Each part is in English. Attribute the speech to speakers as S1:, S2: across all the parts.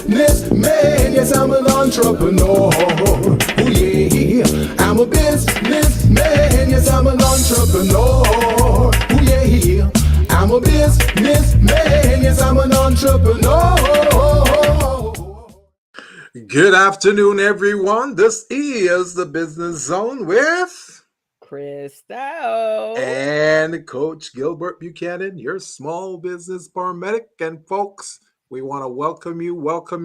S1: businessman. Yes, I'm an entrepreneur. Oh yeah, I'm a businessman. Yes, I'm an entrepreneur. Oh yeah, I'm a businessman. Yes, I'm an entrepreneur. Good afternoon, everyone. This is the Business Zone with
S2: Christo.
S1: and Coach Gilbert Buchanan, your small business paramedic. And folks, we want to welcome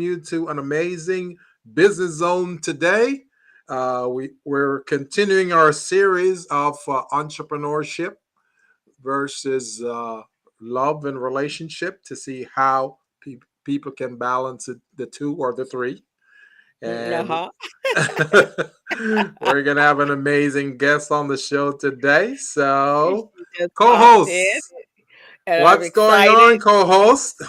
S1: you to an amazing Business Zone today. We're continuing our series of entrepreneurship versus love and relationship to see how people can balance the two or the three. And
S2: Uh-huh.
S1: we're going to have an amazing guest on the show today.
S2: She
S1: So,
S2: just
S1: co
S2: popped in,
S1: hosts,
S2: and I'm
S1: what's going on,
S2: excited.
S1: co host?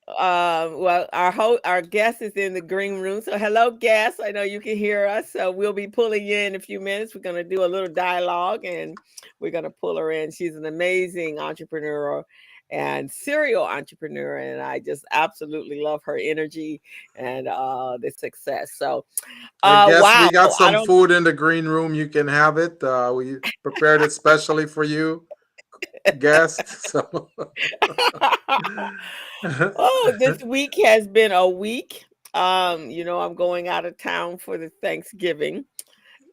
S2: Well, our guest is in the green room. So, hello, guest. I know you can hear us. So, we'll be pulling you in a few minutes. We're going to do a little dialogue, and we're going to pull her in. She's an amazing entrepreneur and serial entrepreneur, and I just absolutely love her energy and the success. So,
S1: I guess we
S2: wow.
S1: got
S2: I
S1: some
S2: don't.
S1: food in the green room. You can have it. We prepared it specially for you, guest. So,
S2: Oh, this week has been a week. I'm going out of town for the Thanksgiving,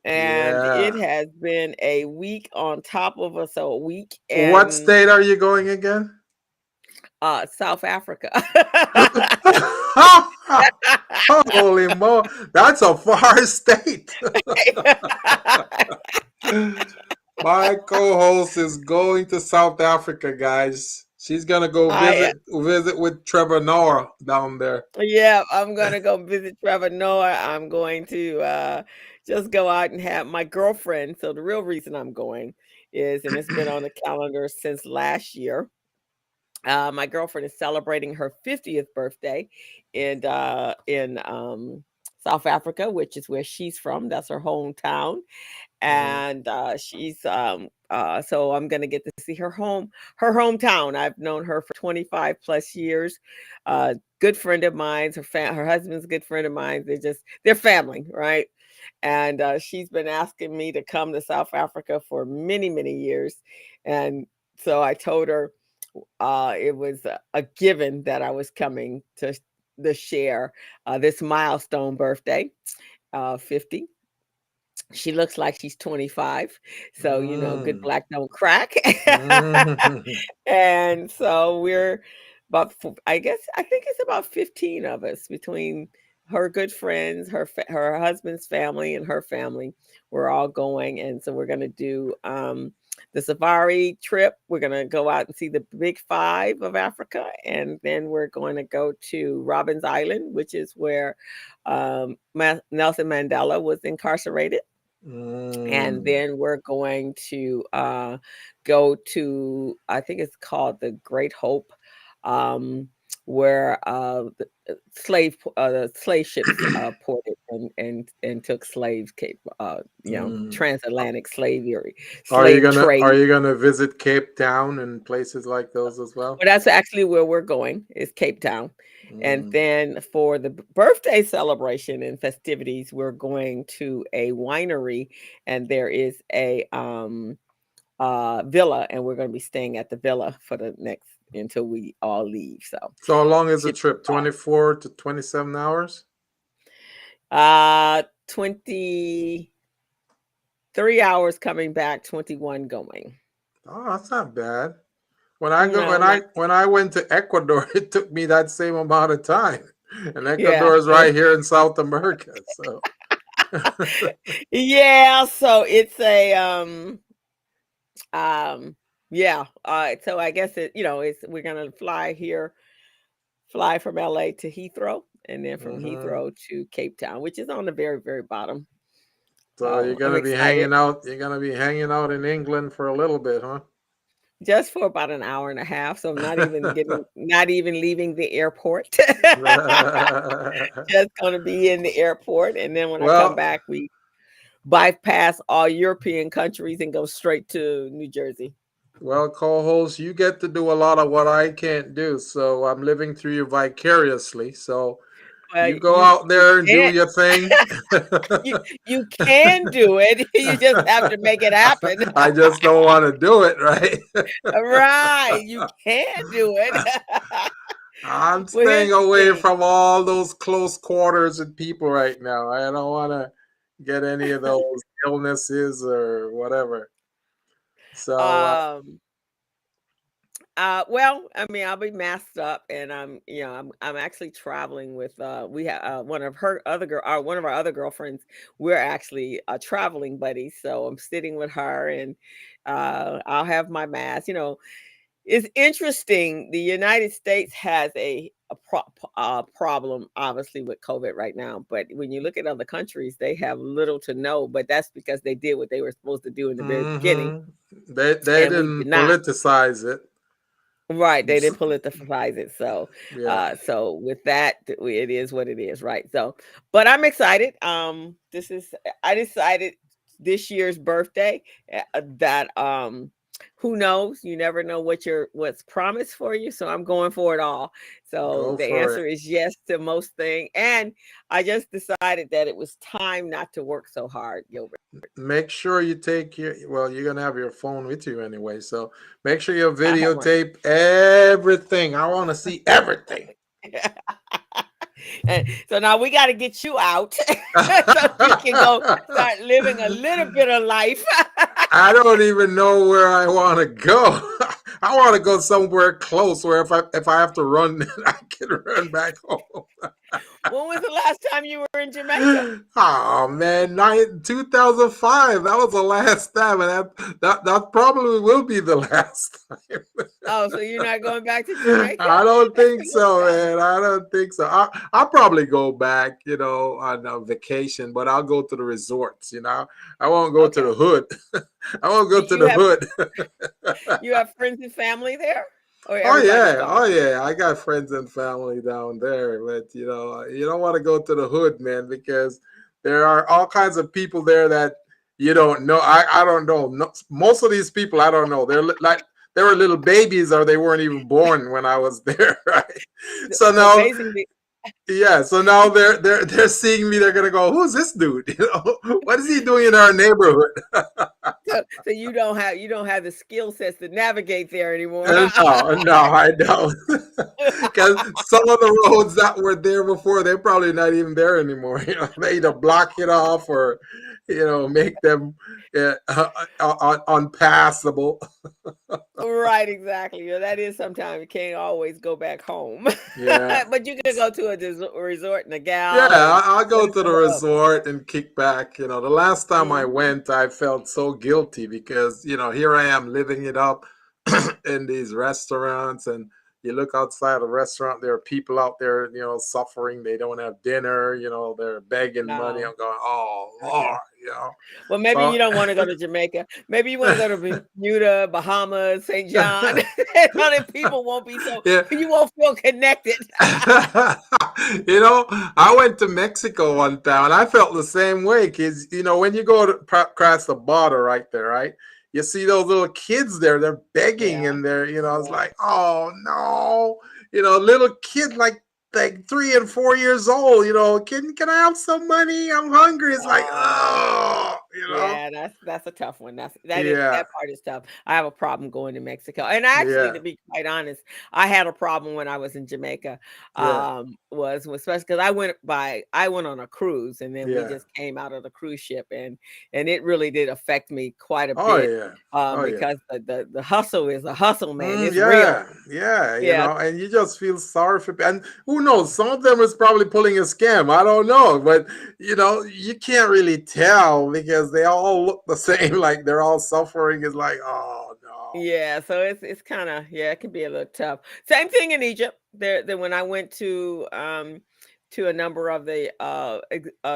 S2: and it
S1: yeah.
S2: has been a week on top of us a week,
S1: What
S2: and
S1: state are you going again?
S2: South Africa.
S1: Holy mo! That's a far state. My co-host is going to South Africa, guys. She's gonna go
S2: I
S1: visit with Trevor Noah down there.
S2: Yeah, I'm gonna go visit Trevor Noah. I'm going to just go out and have my girlfriend. So the real reason I'm going is, and it's been on the calendar since last year. My girlfriend is celebrating her 50th birthday in South Africa, which is where she's from. That's her hometown,
S1: Mm.
S2: and she's so I'm gonna get to see her hometown. I've known her for 25 plus years. Good friend of mine. Her husband's a good friend of mine. They're family, right? And she's been asking me to come to South Africa for many many years, and so I told her it was a given that I was coming to share this milestone birthday, 50. She looks like she's 25. So, good
S1: Mm.
S2: black don't crack.
S1: Mm.
S2: And so we're I think it's about 15 of us between her good friends, her husband's family and her family. We're all going, and so we're going to do the safari trip. We're going to go out and see the big five of Africa, and then we're going to go to Robbins Island, which is where Nelson Mandela was incarcerated, and
S1: Mm.
S2: then we're going to go to, I think it's called the Great Hope, um, where the slave ships ported and took slaves,
S1: Mm.
S2: transatlantic slavery,
S1: Are you
S2: slave
S1: gonna
S2: trade.
S1: Are you gonna visit Cape Town and places like those as well?
S2: Well, that's actually where we're going, is Cape Town. And
S1: Mm.
S2: then for the birthday celebration and festivities, we're going to a winery, and there is a villa, and we're going to be staying at the villa for the next until we all leave. So
S1: So how long is the
S2: should be
S1: trip? 24 to 27 hours?
S2: fun. 23 hours coming back, 21 going.
S1: Oh, that's not bad.
S2: No, not
S1: When I went to Ecuador, it took me that same amount of time. And
S2: yeah.
S1: Ecuador is right here in South America. So
S2: Yeah, so it's a um yeah, so I guess it's we're gonna fly from LA to Heathrow, and then from
S1: mhm.
S2: Heathrow to Cape Town, which is on the very, very bottom.
S1: So
S2: I'm excited.
S1: you're gonna be hanging out in England for a little bit, huh?
S2: Just for about an hour and a half, so I'm not even leaving the airport. Just gonna be in the airport, and then when I come
S1: well,
S2: back, we bypass all European countries and go straight to New Jersey.
S1: well, co-host, you get to do a lot of what I can't do. So I'm living through you vicariously. So You
S2: but
S1: go out
S2: you
S1: there and do
S2: can't.
S1: your thing.
S2: You can do it. You just have to make it happen.
S1: I just don't want to do it, right?
S2: Right. You can do it.
S1: I'm
S2: Well, here's
S1: staying
S2: the
S1: away
S2: thing.
S1: from all those close quarters with people right now. I don't want to get any of those illnesses or whatever. So,
S2: Um, well, I mean, I'll be masked up, and I'm actually traveling with we have one of her other girl, one of our other girlfriends. We're actually traveling buddies, so I'm sitting with her, and I'll have my mask. It's interesting. The United States has a problem, obviously, with COVID right now. But when you look at other countries, they have little to no. But that's because they did what they were supposed to do in the very beginning,
S1: hmm they
S2: and we did
S1: didn't
S2: not.
S1: politicize it.
S2: Right, they didn't politicize it. So,
S1: Yeah.
S2: with that, it is what it is, right? So, but I'm excited. I decided this year's birthday that who knows? You never know what's promised for you. So I'm going for it all. So
S1: Go
S2: the
S1: for it.
S2: answer is yes to most things, and I just decided that it was time not to work so hard, Gilbert.
S1: Make sure you take well, you're gonna have your phone with you anyway, so make sure you
S2: I have one.
S1: videotape everything. I want to see everything.
S2: And so now we got to get you out so you can go start living a little bit of life.
S1: I don't even know where I want to go. I want to go somewhere close where if I have to run, I can run back home.
S2: When was the last time you were in Jamaica?
S1: Oh man, 2005. That was the last time, and that probably will be the last time.
S2: Oh, so you're not going back to Jamaica?
S1: I don't
S2: That's
S1: think
S2: a good
S1: so,
S2: time.
S1: man. I don't think so. I'll probably go back, on a vacation, but I'll go to the resorts. I won't go to the
S2: Okay.
S1: hood. I won't
S2: Do
S1: go to the hood.
S2: you have friends and family there, or
S1: Oh
S2: everybody's
S1: yeah,
S2: gone?
S1: oh yeah. I got friends and family down there, but you don't want to go to the hood, man, because there are all kinds of people there that you don't know. I don't know. No, most of these people I don't know. Like they were little babies or they weren't even born when I was there, right? So
S2: So
S1: now
S2: basically,
S1: yeah, so now they're seeing me, they're gonna go, who's this dude? What is he doing in our neighborhood?
S2: so you don't have the skill sets to navigate there anymore.
S1: No, no, I don't. Because some of the roads that were there before, they're probably not even there anymore. They either block it off or, make them unpassable.
S2: Right, exactly. That is sometimes you can't always go back home,
S1: Yeah.
S2: but you can go to a resort in a
S1: Yeah,
S2: gal and
S1: I'll go
S2: lace
S1: to the
S2: them up.
S1: resort and kick back. The last time I
S2: Mhm.
S1: went, I felt so guilty because, here I am living it up in these restaurants. And you look outside the restaurant, there are people out there, suffering. They don't have dinner, they're begging money.
S2: No,
S1: I'm going, oh,
S2: okay.
S1: Lord.
S2: Well, maybe
S1: So,
S2: you don't want to go to Jamaica. Maybe you want to go to Bermuda, Bahamas, St. John. All the people won't be so
S1: yeah.
S2: you won't feel connected.
S1: I went to Mexico one time and I felt the same way because, when you go across the border right there, right? You see those little kids there, they're begging
S2: Yeah,
S1: and it's
S2: yeah.
S1: like, oh no, little kid like 3 and 4 years old, can I have some money? I'm hungry. It's like,
S2: Oh.
S1: oh,
S2: Yeah, that's a tough one.
S1: yeah,
S2: That part is tough. I have a problem going to Mexico. And actually,
S1: yeah,
S2: to be quite honest, I had a problem when I was in Jamaica.
S1: yeah,
S2: Was especially because I went on a cruise and then we
S1: yeah.
S2: just came out of the cruise ship and it really did affect me quite a
S1: Oh
S2: bit.
S1: yeah, oh yeah.
S2: Because the hustle is a hustle, man. It's real.
S1: Yeah, yeah,
S2: Yeah.
S1: and you just feel sorry for, and who knows? Some of them is probably pulling a scam. I don't know, but you can't really tell because they all look the same. Like they're all suffering. It's like, oh no.
S2: Yeah, so it's kind of yeah, it can be a little tough. Same thing in Egypt. There when I went to a number of the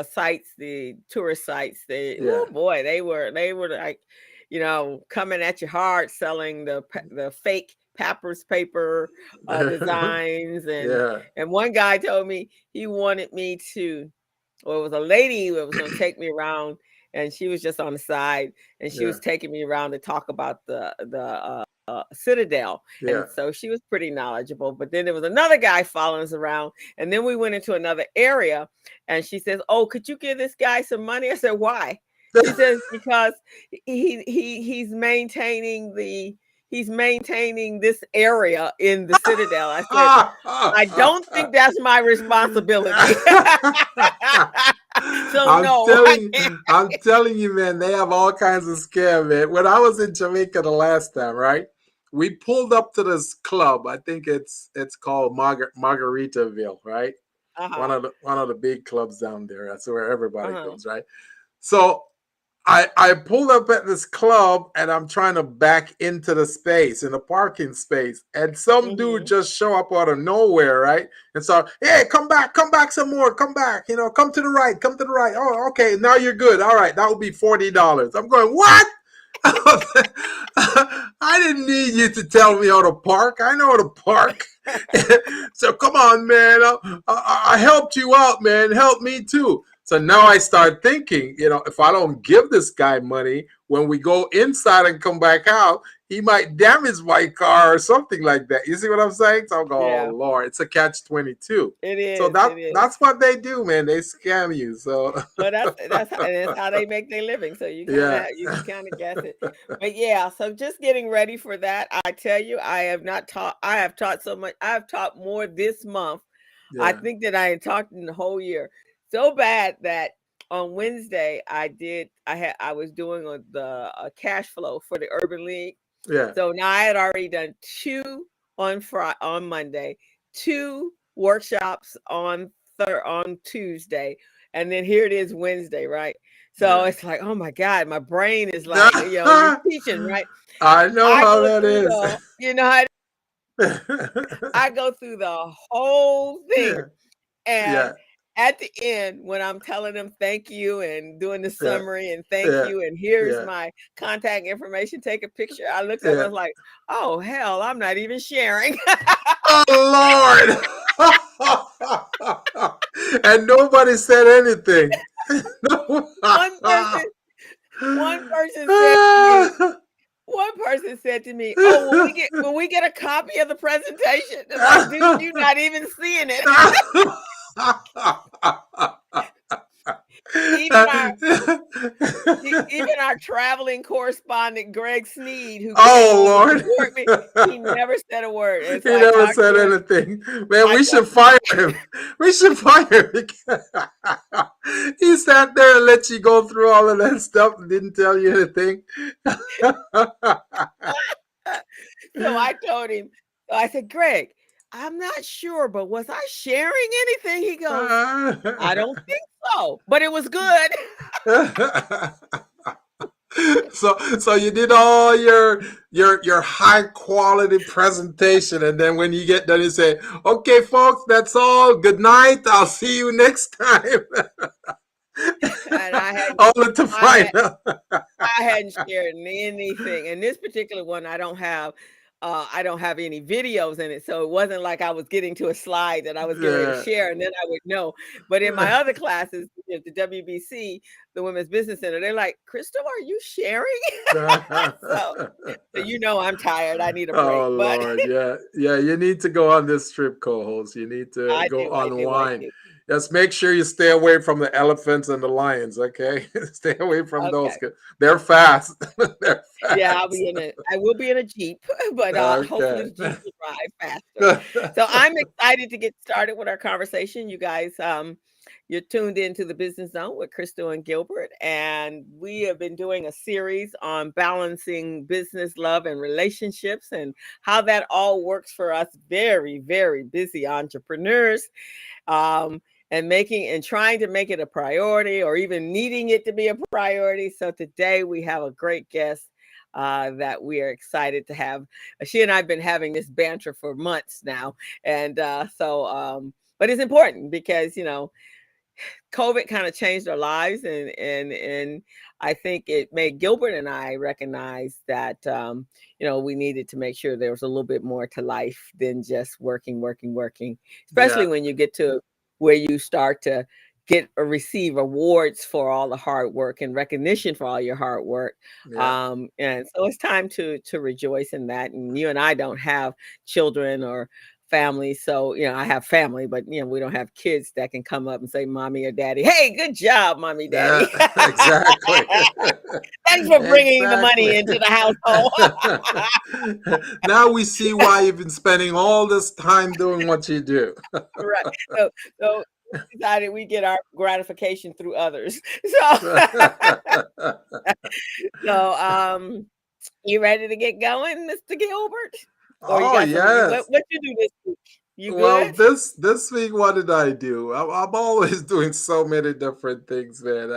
S2: sites, the tourist sites,
S1: Yeah.
S2: oh boy, they were like, coming at you hard selling the fake papyrus paper designs
S1: Yeah.
S2: and one guy told me he wanted me to or it was a lady that was going to take me around and she was just on the side and she
S1: Yeah.
S2: was taking me around to talk about the Citadel.
S1: Yeah.
S2: And so she was pretty knowledgeable. But then there was another guy following us around. And then we went into another area. And she says, "Oh, could you give this guy some money?" I said, "Why?" She says, "Because he's maintaining this area in the Citadel." I said, "I don't think that's my responsibility." So
S1: I'm telling you, man, they have all kinds of scam, man. When I was in Jamaica the last time, right? We pulled up to this club. I think it's called Margaritaville, right?
S2: Uh-huh.
S1: One of the big clubs down there. That's where everybody
S2: Uh-huh.
S1: goes, right? So I pulled up at this club and I'm trying to back into the space, in the parking space, and some dude just show up out of nowhere, right? And so, "Hey, come back some more, come back, come to the right, come to the right. Oh, okay, now you're good. All right, that will be $40. I'm going, "What?" I didn't need you to tell me how to park. I know how to park. So come on, man. I helped you out, man. Help me too. So now I start thinking, if I don't give this guy money, when we go inside and come back out, he might damage my car or something like that. You see what I'm saying? So I'm going,
S2: Yeah.
S1: "Oh Lord, it's a catch-22."
S2: It is.
S1: So
S2: It is.
S1: that's what they do, man. They scam you. So
S2: But that's how they make their living. So you can kind of guess it. But yeah, so just getting ready for that. I tell you, I have taught so much. I have taught more this month. I think that I had taught in the whole year. So bad that on Wednesday I was doing the cash flow for the Urban League.
S1: Yeah.
S2: So now I had already done 2 on Monday, 2 workshops on Tuesday, and then here it is Wednesday, right? So it's like, oh my God, my brain is like, you're teaching, right?
S1: I know how that is.
S2: I go through the whole thing. And
S1: Yeah.
S2: at the end, when I'm telling them thank you and doing the
S1: Yeah.
S2: summary and thank
S1: Yeah.
S2: you, and here's
S1: Yeah.
S2: my contact information, take a picture. I looked at them, I
S1: Yeah.
S2: was like, oh hell, I'm not even sharing.
S1: Oh Lord. And nobody said anything.
S2: One person said to me, "Oh, will we get a copy of the presentation?" It's like, dude, you're not even seeing it. Even our traveling correspondent, Greg Sneed, who came on to support me, he never said a word. And so
S1: he never said anything. Man, we should fire him. We should fire him. He sat there and let you go through all of that stuff and didn't tell you anything.
S2: So I told him, I said, "Greg, I'm not sure, but was I sharing anything?" He goes, "I don't think so, but it was good."
S1: So you did all your high quality presentation, and then when you get done, you say, "Okay, folks, that's all. Good night. I'll see you next time."
S2: And I hadn't shared anything. And this particular one, I don't have any videos in it. So it wasn't like I was getting to a slide that I was getting ready to share and then I would know. But in my other classes, at the WBC, the Women's Business Center, they're like, "Crystal, are you sharing?" so I'm tired. I need a break.
S1: Oh Lord, yeah. You need to go on this trip, co-host. You need to go unwind. Just make sure you stay away from the elephants and the lions. Okay, stay away from those. They're fast. They're fast.
S2: Yeah, I will be in a Jeep, but hopefully the Jeep will drive faster. So I'm excited to get started with our conversation. You guys, you're tuned into the Business Zone with Crystal and Gilbert, and we have been doing a series on balancing business, love, and relationships, and how that all works for us very, very busy entrepreneurs. And trying to make it a priority, or even needing it to be a priority. So today we have a great guest that we are excited to have. She and I have been having this banter for months now, and but it's important because COVID kind of changed our lives, and I think it made Gilbert and I recognize that we needed to make sure there was a little bit more to life than just working, especially when you get to where you start to get or receive awards for all the hard work and recognition for all your hard work.
S1: Yeah.
S2: And so it's time to rejoice in that. And you and I don't have children or family, so I have family, but we don't have kids that can come up and say, "Mommy or Daddy, hey, good job, Mommy,
S1: Yeah,
S2: Daddy."
S1: exactly.
S2: Thanks for bringing the money
S1: Exactly.
S2: into the household.
S1: Now we see why you've been spending all this time doing what you do.
S2: Right. So we decided we get our gratification through others. So so you ready to get going, Mr. Gilbert? Or you
S1: Oh
S2: got some
S1: yes.
S2: what you do this week? You
S1: Well,
S2: good?
S1: this week, what did I do? I'm always doing so many different things, man.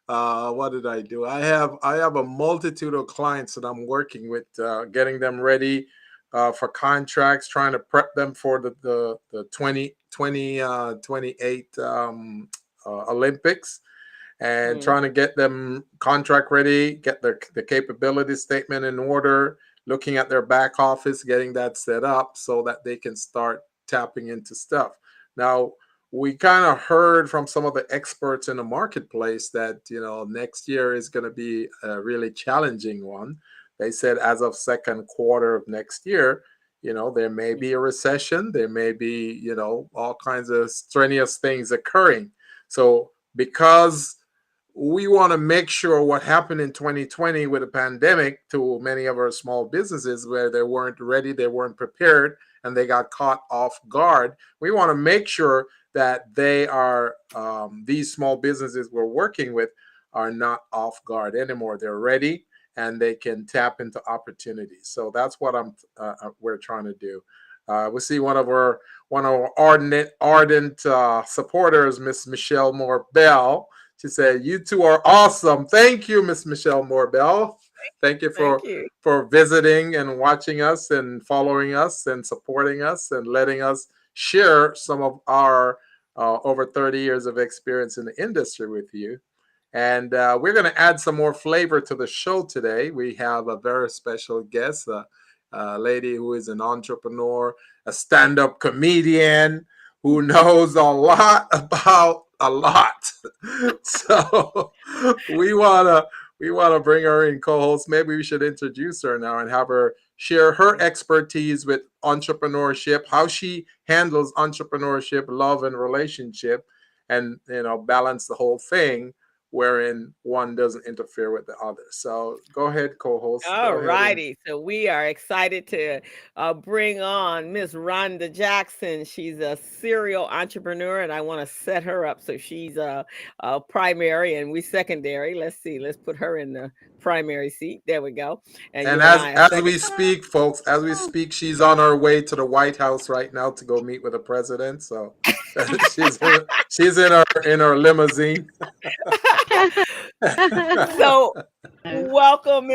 S1: What did I do? I have a multitude of clients that I'm working with, getting them ready for contracts, trying to prep them for the 2028 Olympics, and
S2: Mm,
S1: trying to get them contract ready, get the capability statement in order, looking at their back office, getting that set up so that they can start tapping into stuff. Now, we kind of heard from some of the experts in the marketplace that next year is going to be a really challenging one. They said as of second quarter of next year, there may
S2: mm,
S1: be a recession, there may be all kinds of strenuous things occurring. So because we want to make sure what happened in 2020 with the pandemic to many of our small businesses where they weren't ready, they weren't prepared, and they got caught off guard. We want to make sure that they are, these small businesses we're working with are not off guard anymore. They're ready and they can tap into opportunities. So that's what we're trying to do. We see one of our ardent supporters, Miss Michelle Moore Bell. She said, "You two are awesome. Thank you, Miss Michelle Morbell. Thank you
S2: thank
S1: for
S2: you.
S1: visiting and watching us and following us and supporting us and letting us share some of our over 30 years of experience in the industry with you." And we're going to add some more flavor to the show today. We have a very special guest, a lady who is an entrepreneur, a stand-up comedian who knows a lot about a lot. So we wanna bring her in co-host. Maybe we should introduce her now and have her share her expertise with entrepreneurship, how she handles entrepreneurship, love, and relationship, and balance the whole thing wherein one doesn't interfere with the other. So go ahead, co-host.
S2: All
S1: Go ahead and
S2: righty. So we are excited to bring on Miss Rhonda Jackson. She's a serial entrepreneur, and I want to set her up. So she's a primary and we secondary. Let's see. Let's put her in the primary seat. There we go. And
S1: and
S2: you and
S1: as
S2: I are
S1: as
S2: second.
S1: we speak, folks, as we speak, she's on her way to the White House right now to go meet with the president. So she's in her limousine.
S2: So welcome,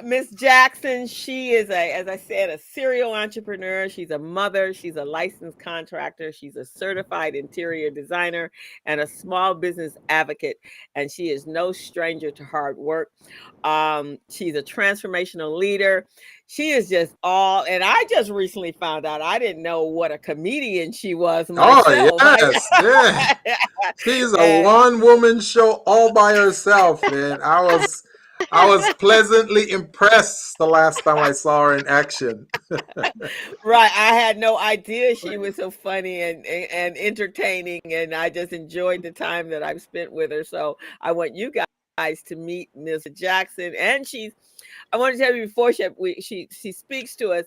S2: Miss Jackson. She is as I said, a serial entrepreneur. She's a mother. She's a licensed contractor. She's a certified interior designer and a small business advocate. And she is no stranger to hard work. She's a transformational leader. She is just all, and I just recently found out I didn't know what a comedian she was
S1: Oh
S2: myself.
S1: yes, yeah. She's a
S2: And
S1: one-woman show all by herself, man. I was pleasantly impressed the last time I saw her in action.
S2: right, I had no idea she was so funny and entertaining, and I just enjoyed the time that I've spent with her. So I want you guys to meet Miss Jackson, and I want to tell you before she speaks to us.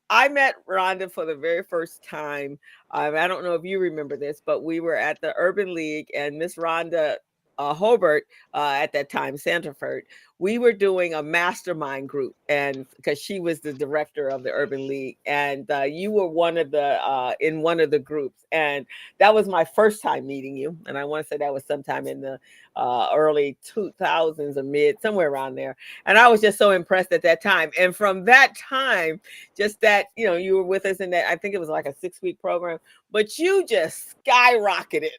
S2: I met Rhonda for the very first time. I don't know if you remember this, but we were at the Urban League, and Miss Rhonda Hobart, at that time, Sanford, we were doing a mastermind group, and because she was the director of the Urban League, and you were one of the in one of the groups, and that was my first time meeting you. And I want to say that was sometime in the early 2000s or mid, somewhere around there. And I was just so impressed at that time. And from that time, just that, you were with us in that, I think it was like a 6-week program, but you just skyrocketed.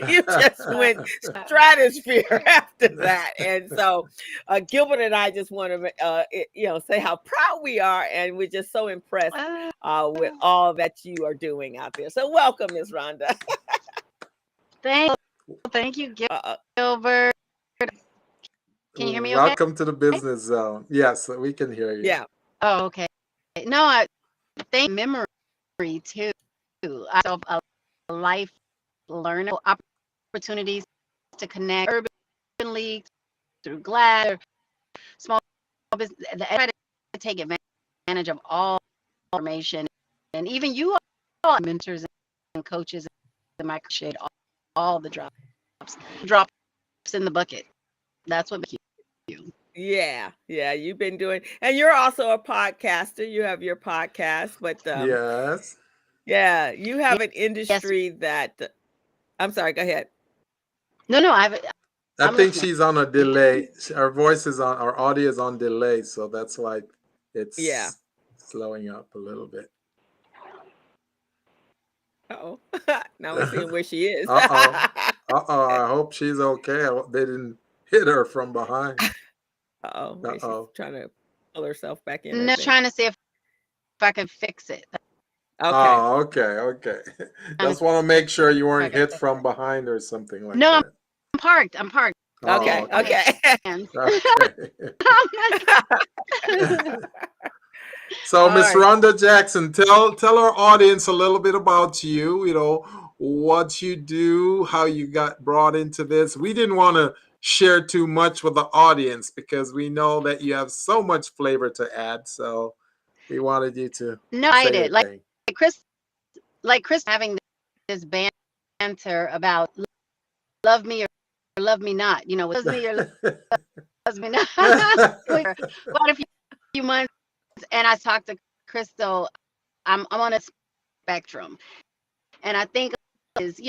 S2: You just went stratosphere after that. And so Gilbert and I just want to, say how proud we are. And we're just so impressed with all that you are doing out there. So welcome, Ms. Rhonda.
S3: Thank Thank you,
S2: Uh,
S3: Gilbert. Can you hear me okay?
S1: Welcome to the business zone. Yes, we can hear you.
S2: yeah.
S3: Oh, okay. No, I think memory too. I saw a life learner opportunities to connect urban leagues through GLAD, small business. I try to take advantage of all information, and even you all mentors and coaches in my shade all the drops in the bucket. That's what makes you.
S2: Yeah, you've been doing, and you're also a podcaster. You have your podcast, but
S1: Yes.
S2: yeah, you have an
S3: Yes.
S2: industry that I'm sorry, go ahead.
S3: No.
S1: I
S3: I'm
S1: think
S3: listening.
S1: she's on a delay. Our voice is on, our audio is on delay, so that's why
S2: Yeah.
S1: it's slowing up a little bit.
S2: Uh-oh. Now we're seeing where she is.
S1: Uh-oh. I hope she's okay. They didn't hit her from behind.
S2: Uh-oh. She's
S1: Uh-oh.
S2: trying to pull herself back in, I
S3: No,
S2: think.
S3: trying to see if I can fix it.
S2: Okay.
S1: Oh, okay. Just want to make sure you weren't hit from behind or something like
S3: No,
S1: that.
S3: I'm parked.
S2: Okay.
S1: Oh,
S2: Okay.
S1: okay. So,
S2: All
S1: Miss
S2: right.
S1: Rhonda Jackson, tell our audience a little bit about you. You know what you do, how you got brought into this. We didn't want to share too much with the audience because we know that you have so much flavor to add. So we wanted you to
S3: No, I
S1: say
S3: did.
S1: your thing.
S3: Chris having this banter about love me or love me not. You know, loves me or loves me not. For quite a few months, and I talked to Crystal. I'm on a spectrum, and I think is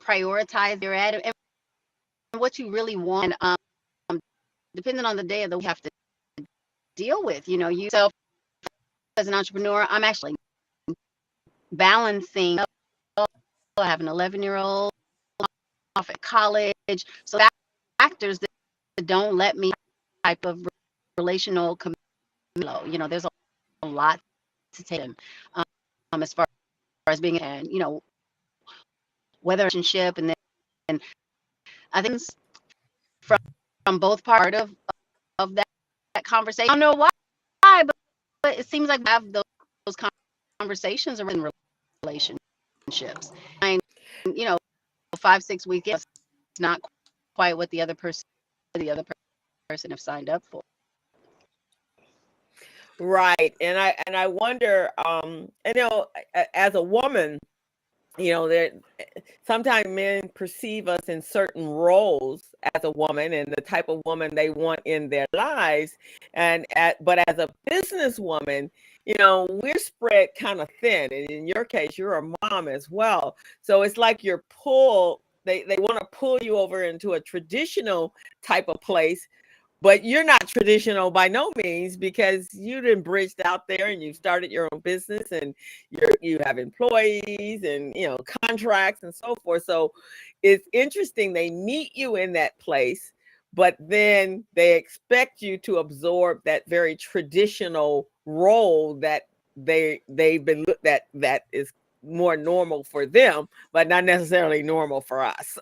S3: prioritize your ad and what you really want. Depending on the day of the week, you have to deal with. You know, yourself as an entrepreneur. I'm actually balancing. I have an 11-year-old off at college, so that factors that don't let me type of relational commitment. You know, there's a lot to take in, as far as being, and whether relationship, and then I think from both part of that conversation. I don't know why, but it seems like I have those conversations around relationships. And 5-6 weekends, it's not quite what the other person have signed up for.
S2: Right. And I wonder, as a woman, there sometimes men perceive us in certain roles as a woman and the type of woman they want in their lives. But as a businesswoman, we're spread kind of thin. And in your case, you're a mom as well. So it's like you're they want to pull you over into a traditional type of place. But you're not traditional by no means, because you done bridged out there and you started your own business, and you have employees and contracts and so forth. So it's interesting, they meet you in that place, but then they expect you to absorb that very traditional role that they've been looked at, that is more normal for them, but not necessarily normal for us.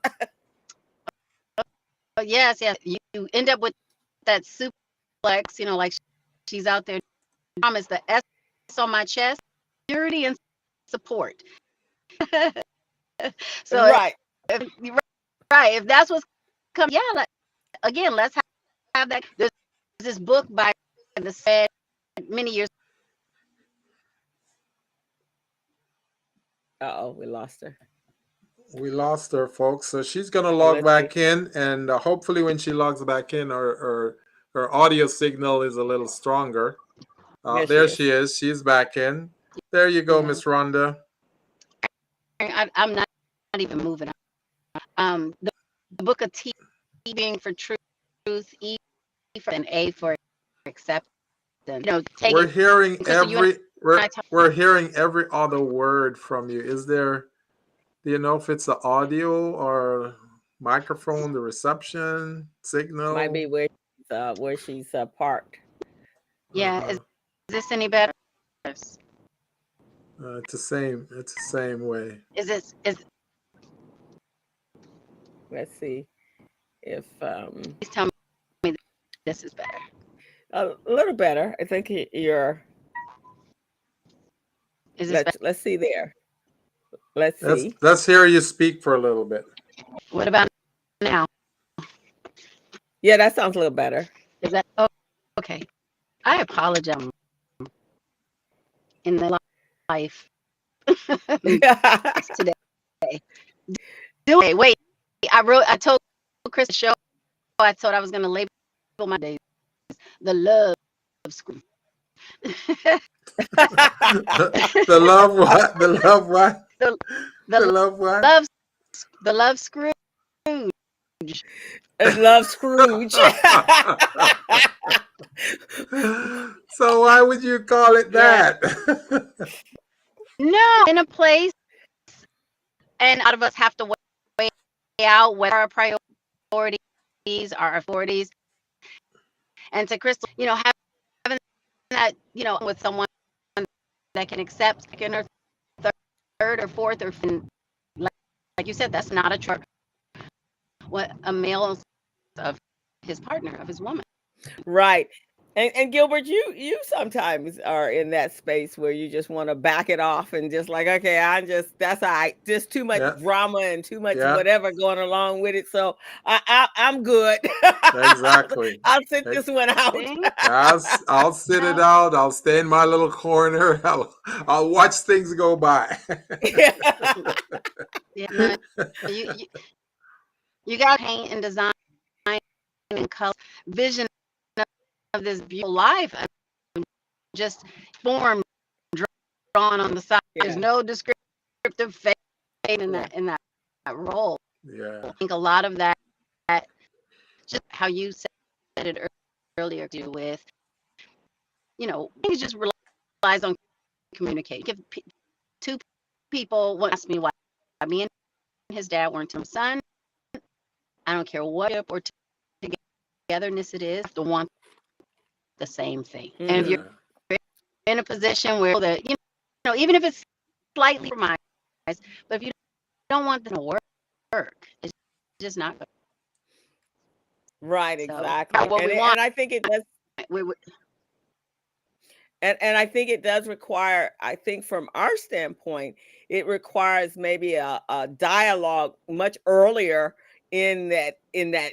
S3: Yes, you end up with that suplex, like she's out there. Promise the S on my chest, security and support. So
S2: Right.
S3: If that's what's coming, again, let's have that. There's this book by the said many years.
S2: Uh-oh, we lost her.
S1: We lost her, folks. So she's gonna log back in, and hopefully, when she logs back in, her audio signal is a little stronger. There she is. She's back in. There you go, Miss Rhonda.
S3: I'm not even moving. The book of T being for truth, E for an A for acceptance.
S1: We're hearing we're hearing every other word from you. Do you know if it's the audio or microphone, the reception signal?
S2: Might be where she's parked.
S3: Yeah, is this any better?
S1: It's the same. It's the same way.
S3: Is
S2: Let's see if
S3: Please tell me this is better.
S2: a little better. I think you're.
S3: Is this better?
S2: Let's see there. Let's
S1: Let's
S2: see.
S1: let's hear you speak for a little bit.
S3: What about now?
S2: Yeah, that sounds a little better.
S3: Is that okay? I apologize in the life today. Wait, I told Chris the show I thought I was gonna label my days the love screw.
S1: The love what? The love what?
S3: The
S1: The love what?
S3: love Scrooge.
S2: Love Scrooge.
S1: So why would you call it that?
S3: No, in a place, and out of us have to weigh out what our priorities are, authorities, and to Crystal, having that, with someone that can accept second or third or fourth or like you said, that's not a truck. What a male of his partner, of his woman.
S2: Right. And Gilbert, you sometimes are in that space where you just want to back it off and just like, okay, that's all right. Just too much drama and too much whatever going along with it. So I'm good.
S1: Exactly.
S2: I'll sit this one out.
S1: I'll sit it out. I'll stay in my little corner. I'll watch things go by.
S3: Yeah, you got paint and design and color, vision of this beautiful life, just form drawn on the side. There's no descriptive fate in that role.
S1: Yeah,
S3: I think a lot of that, just how you said it earlier, to do with, things just relies on communicating. If two people want to ask me why me and his dad weren't his son, I don't care what or togetherness it is, to want the same thing. And if you're in a position where that, even if it's slightly compromised, but if you don't want them to work, it's just not good.
S2: Right, exactly. And I think it does. And I think it does require, I think from our standpoint, it requires maybe a dialogue much earlier in that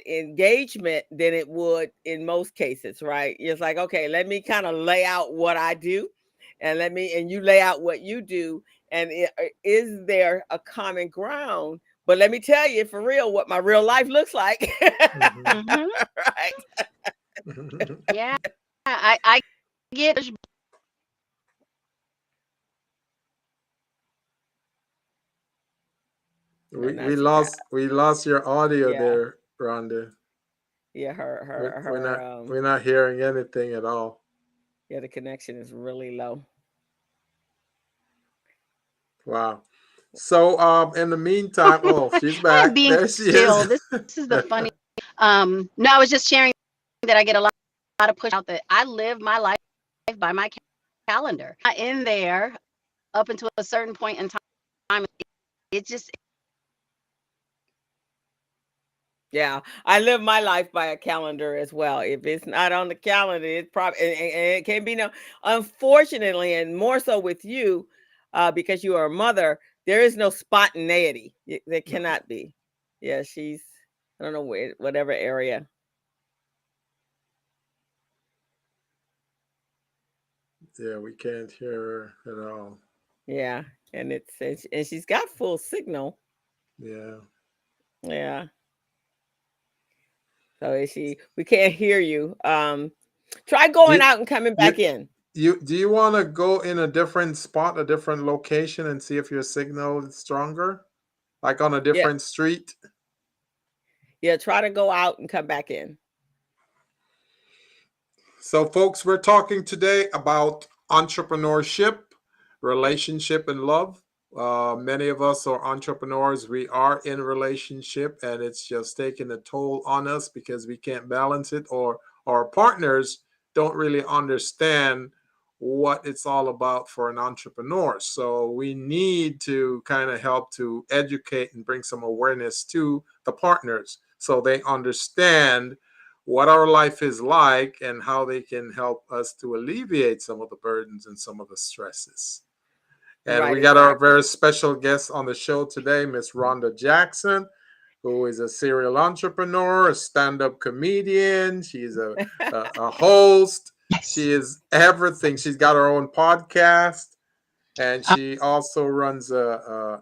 S2: engagement than it would in most cases, right? It's like, okay, let me kind of lay out what I do, and you lay out what you do, and is there a common ground? But let me tell you for real what my real life looks like.
S3: Mm-hmm. Right? Yeah, I get.
S1: We lost your audio there, Rhonda.
S2: Yeah,
S1: we're not hearing anything at all.
S2: Yeah, the connection is really low.
S1: Wow. So in the meantime, she's back. There she is.
S3: This is the funny. No, I was just sharing that I get a lot of push out that I live my life by my calendar. In there up until a certain point in time, it just.
S2: Yeah, I live my life by a calendar as well. If it's not on the calendar, it's probably, and it can be no. Unfortunately, and more so with you, because you are a mother, there is no spontaneity. There cannot be. Yeah, she's, I don't know, whatever area.
S1: Yeah, we can't hear her at all.
S2: Yeah, and she's got full signal.
S1: Yeah.
S2: Yeah. So we can't hear you. Try going out and coming back in.
S1: Do you want to go in a different spot, a different location, and see if your signal is stronger? Like on a different street?
S2: Yeah, try to go out and come back in.
S1: So, folks, we're talking today about entrepreneurship, relationship, and love. Many of us are entrepreneurs. We are in a relationship, and it's just taking a toll on us because we can't balance it, or our partners don't really understand what it's all about for an entrepreneur. So we need to kind of help to educate and bring some awareness to the partners so they understand what our life is like and how they can help us to alleviate some of the burdens and some of the stresses. And
S2: Right,
S1: we got our
S2: exactly.
S1: very special guest on the show today, Miss Rhonda Jackson, who is a serial entrepreneur, a stand-up comedian. She's a host.
S3: Yes.
S1: She is everything. She's got her own podcast, and she also runs a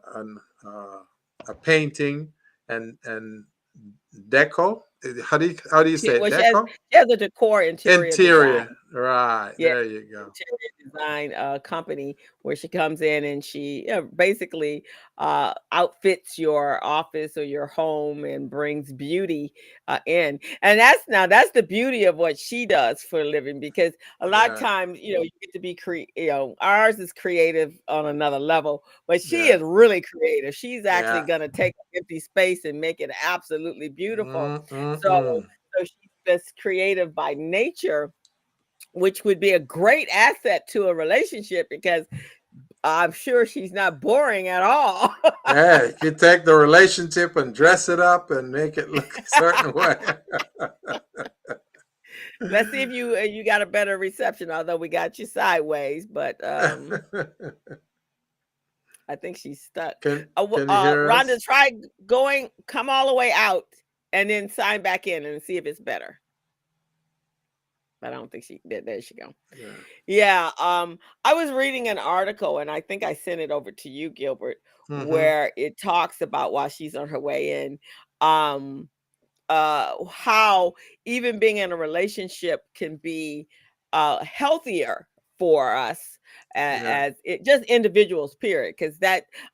S1: painting and deco. How do you say it?
S2: Well,
S1: Deco?
S2: she has a decor interior design.
S1: Interior. Right.
S2: Yeah,
S1: There you go.
S2: interior design company where she comes in and she basically outfits your office or your home and brings beauty in. And that's the beauty of what she does for a living, because a lot of
S1: Yeah.
S2: times, you get to be ours is creative on another level, but she
S1: Yeah.
S2: is really creative. She's actually
S1: Yeah.
S2: going to take an empty space and make it absolutely beautiful. So
S1: Mm-mm-mm.
S2: she's just creative by nature, which would be a great asset to a relationship, because I'm sure she's not boring at all.
S1: Hey, you take the relationship and dress it up and make it look a certain way.
S2: Let's see if you got a better reception, although we got you sideways, but I think she's stuck.
S1: Can you hear
S2: Rhonda,
S1: us?
S2: try come all the way out and then sign back in and see if it's better. But I don't think there she go.
S1: Yeah.
S2: Yeah. I was reading an article, and I think I sent it over to you, Gilbert,
S1: Mm-hmm.
S2: where it talks about, while she's on her way in, how even being in a relationship can be healthier for us
S1: Yeah.
S2: as it just individuals, period. Because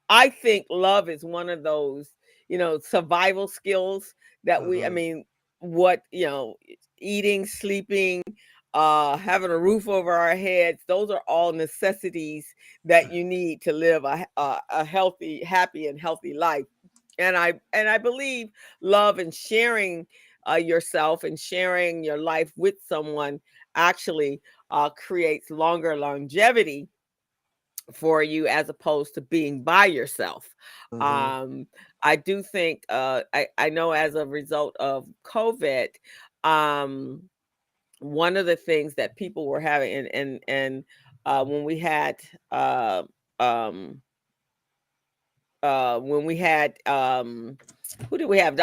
S2: I think love is one of those survival skills that I
S1: Mm-hmm.
S2: mean, what eating, sleeping, having a roof over our heads, those are all necessities that you need to live a healthy, happy and healthy life. And I believe love and sharing yourself and sharing your life with someone actually creates longer longevity for you, as opposed to being by yourself.
S1: Mm-hmm.
S2: um I do think I know, as a result of COVID, um one of the things that people were having, and when we had um when we had who did we have,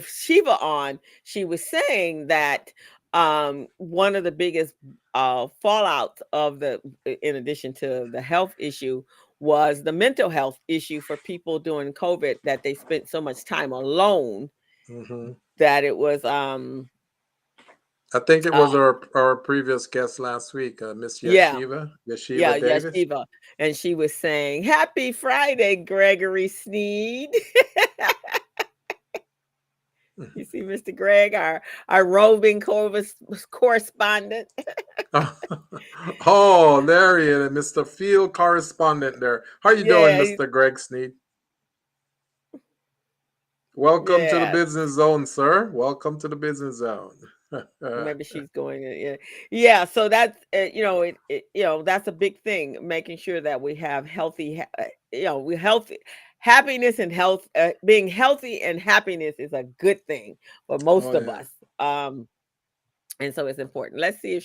S2: Shiva on, she was saying that one of the biggest fallout of in addition to the health issue, was the mental health issue for people during COVID, that they spent so much time alone
S1: Mm-hmm.
S2: that it was
S1: I think it
S2: uh
S1: was our previous guest last week, Miss
S2: yeah,
S1: Yeshiva Davis.
S2: Shiva. And she was saying, "Happy Friday, Gregory Sneed." You see, Mr. Greg, our roving correspondent.
S1: Oh, there he is, Mr. Field correspondent there. How you doing,
S2: Yeah,
S1: Mr. Greg Sneed? Welcome to the
S2: yeah.
S1: business zone, sir. Welcome to the business zone.
S2: Maybe she's going. Yeah. So that's that's a big thing. Making sure that we have healthy. We healthy. Happiness and health. Being healthy and happiness is a good thing for most
S1: Oh
S2: of
S1: yeah.
S2: us. And so it's important. Let's see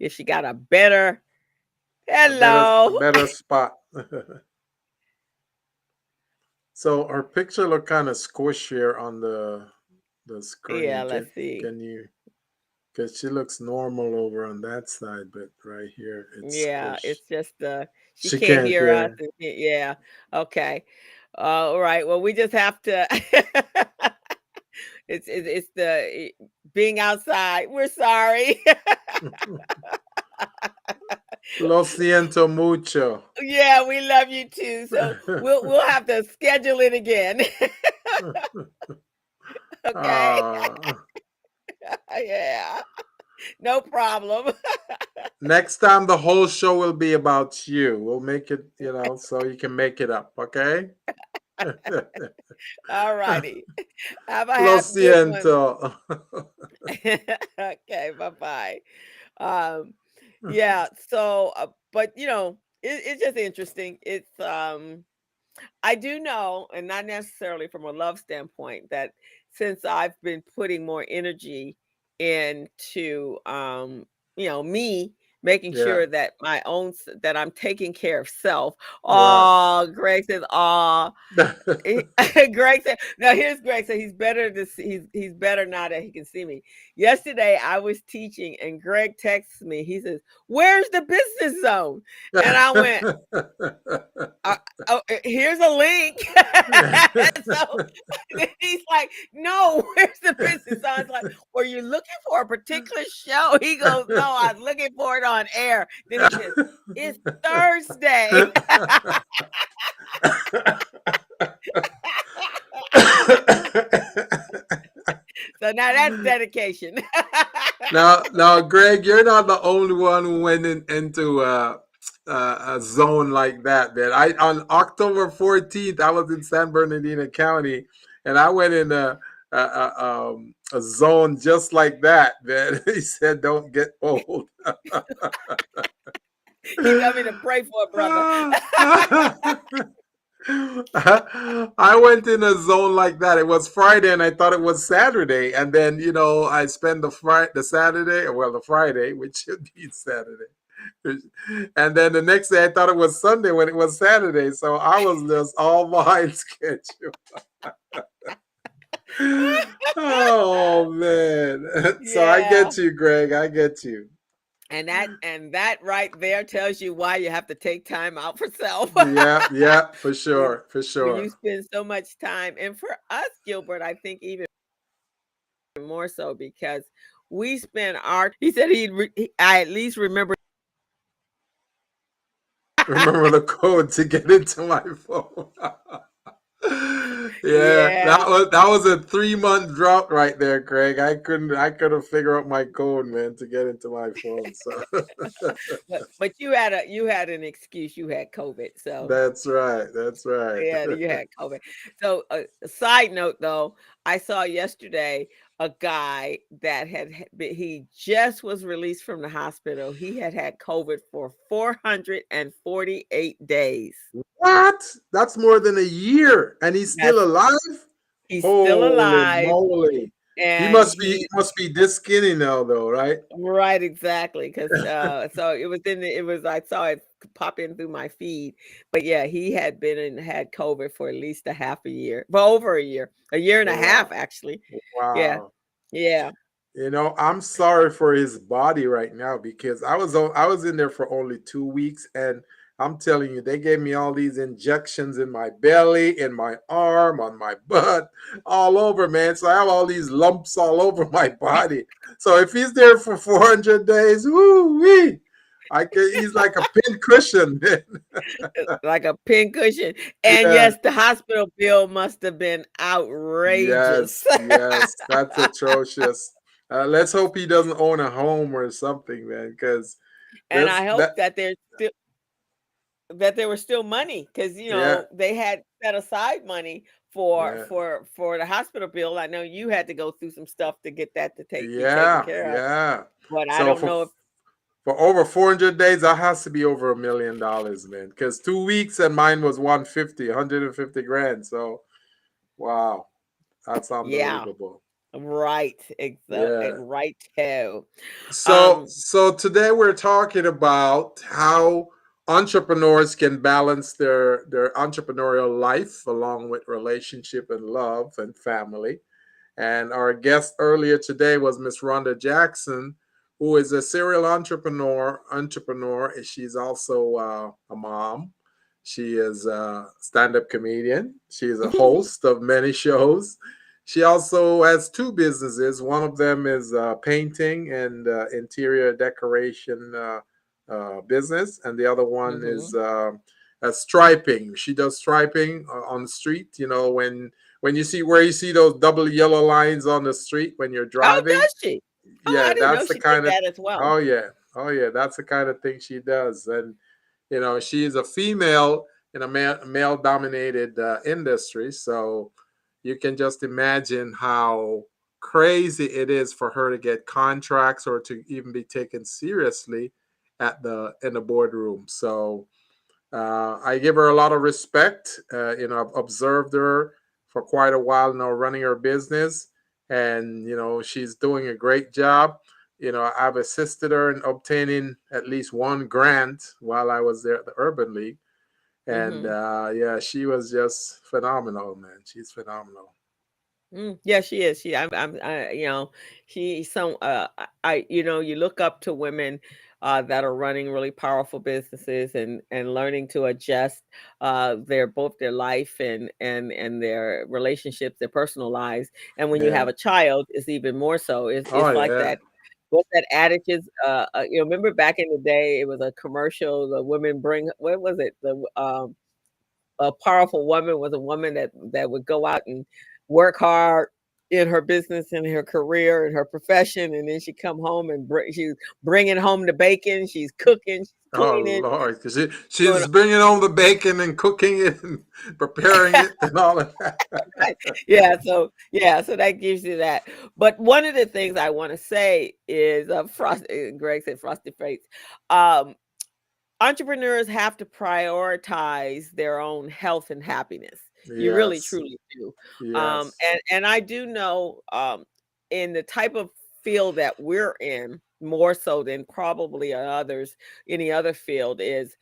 S2: if she got a better.
S1: A
S2: Hello.
S1: better spot. So her picture look kind of squishier on the
S2: Yeah.
S1: screen.
S2: Let's see.
S1: Can you? Because she looks normal over on that side, but right here it's
S2: Yeah.
S1: squished.
S2: It's just she
S1: She
S2: can't
S1: can't
S2: hear us.
S1: hear.
S2: Yeah. Okay. All right. Well, we just have to. It's the being outside. We're sorry.
S1: Lo siento mucho.
S2: Yeah, we love you too. So we'll have to schedule it again. Okay.
S1: Ah.
S2: Yeah. No problem.
S1: Next time the whole show will be about you. We'll make it, so you can make it up, okay?
S2: All righty. Have a
S1: Lo
S2: good one.
S1: siento.
S2: Okay, bye-bye. Um, yeah. So, but it's just interesting. I do know, and not necessarily from a love standpoint, that since I've been putting more energy into, me making
S1: Yeah.
S2: sure that that I'm taking care of self.
S1: Right.
S2: Oh, Greg says, oh, Greg said, "No, here's Greg said he's better to see, he's better now that he can see me." Yesterday, I was teaching, and Greg texts me. He says, "Where's the business zone?" And I went, here's a link. So he's like, "No, where's the business zone?" I was like, "Were you looking for a particular show?" He goes, "No, I'm looking for it on air." Then he says, "It's Thursday." So now that's dedication.
S1: now, Greg, you're not the only one who went into a zone like that, man. I on October 14th, I was in San Bernardino County, and I went in a zone just like that, man. He said, "Don't get old."
S2: He told me to pray for a brother.
S1: I went in a zone like that. It was Friday, and I thought it was Saturday. And then, I spent the Saturday, well, the Friday, which should be Saturday. And then the next day, I thought it was Sunday when it was Saturday. So I was just all behind schedule. Oh man! So I
S2: Yeah.
S1: get you, Greg. I get you.
S2: And that right there tells you why you have to take time out for self.
S1: Yeah, yeah, for
S2: when
S1: sure, for
S2: when you
S1: sure.
S2: spend so much time, and for us, Gilbert, I think even more so because we spend our. He said I at least remember.
S1: Remember the code to get into my phone. Yeah,
S2: Yeah,
S1: that was a 3 month drought right there, Craig. I couldn't figure out my code, man, to get into my phone. So
S2: but you had an excuse. You had COVID, so
S1: that's right. That's right.
S2: yeah, you had COVID. So, a side note though, I saw yesterday a guy that he just was released from the hospital. He had COVID for 448 days.
S1: What? That's more than a year, and he's still
S2: That's
S1: alive.
S2: He's still
S1: Holy
S2: alive,
S1: moly! He
S2: and
S1: must be he must be this skinny now, though, right?
S2: right, exactly, because so it was I saw it pop in through my feed, but yeah, he had COVID for at least a half a year, for over a year and a half
S1: Wow.
S2: actually. Yeah,
S1: Wow.
S2: yeah.
S1: I'm sorry for his body right now because I was in there for only 2 weeks, and I'm telling you, they gave me all these injections in my belly, in my arm, on my butt, all over, man. So I have all these lumps all over my body. So if he's there for 400 days, woo wee, he's like a pin cushion, man.
S2: Like a pincushion. And
S1: Yeah.
S2: yes, the hospital bill must have been outrageous.
S1: Yes, yes, that's atrocious. Let's hope he doesn't own a home or something, man, because
S2: And I
S1: that
S2: hope that there was still money because
S1: yeah,
S2: they had set aside money for
S1: yeah,
S2: the hospital bill. I know you had to go through some stuff to get that to be taken
S1: yeah,
S2: care of,
S1: yeah.
S2: but I
S1: So
S2: don't
S1: for
S2: know if
S1: for over 400 days, that has to be over $1 million, man. Because 2 weeks and mine was 150 grand. So wow, that's
S2: yeah,
S1: unbelievable.
S2: right,
S1: Yeah.
S2: right too.
S1: So
S2: Um,
S1: so today we're talking about how entrepreneurs can balance their entrepreneurial life along with relationship and love and family. And our guest earlier today was Miss Rhonda Jackson, who is a serial entrepreneur. She's also a mom. She is a stand-up comedian. She is a host of many shows. She also has two businesses. One of them is painting and interior decoration business, and the other one is
S2: mhm.
S1: striping. She does striping on the street. When you see where you see those double yellow lines on the street when you're
S2: Oh,
S1: driving.
S2: does she? Oh, I
S1: Yeah,
S2: didn't know
S1: that's the
S2: she did
S1: kind of.
S2: that as well.
S1: Oh yeah, oh yeah, that's the kind of thing she does. And she is a female in a male dominated industry, so you can just imagine how crazy it is for her to get contracts or to even be taken seriously in the boardroom. So I give her a lot of respect. I've observed her for quite a while now running her business, and she's doing a great job. I've assisted her in obtaining at least one grant while I was there at the Urban League, and
S2: Mm-hmm.
S1: yeah, she was just phenomenal, man. She's phenomenal.
S2: Yeah, she is. She's some. You look up to women that are running really powerful businesses and learning to adjust their life and their relationships, their personal lives. And when you
S1: Yeah.
S2: have a child, it's even more so.
S1: Oh
S2: It's like
S1: yeah.
S2: that. What's that adage is? Remember back in the day, it was a commercial. The women bring. What was it? The A powerful woman was a woman that would go out and work hard in her business, in her career, in her profession, and then she come home and she's bringing home the bacon. She's cooking, she's
S1: Oh
S2: cleaning,
S1: Lord, because
S2: doing
S1: she's bringing home the bacon and cooking it and preparing it and all of that.
S2: so that gives you that. But one of the things I want to say is, Greg said frosted flakes. Um, Entrepreneurs have to prioritize their own health and happiness. You really
S1: Yes,
S2: truly do.
S1: yes.
S2: And I do know, in the type of field that we're in, more so than probably any other field, is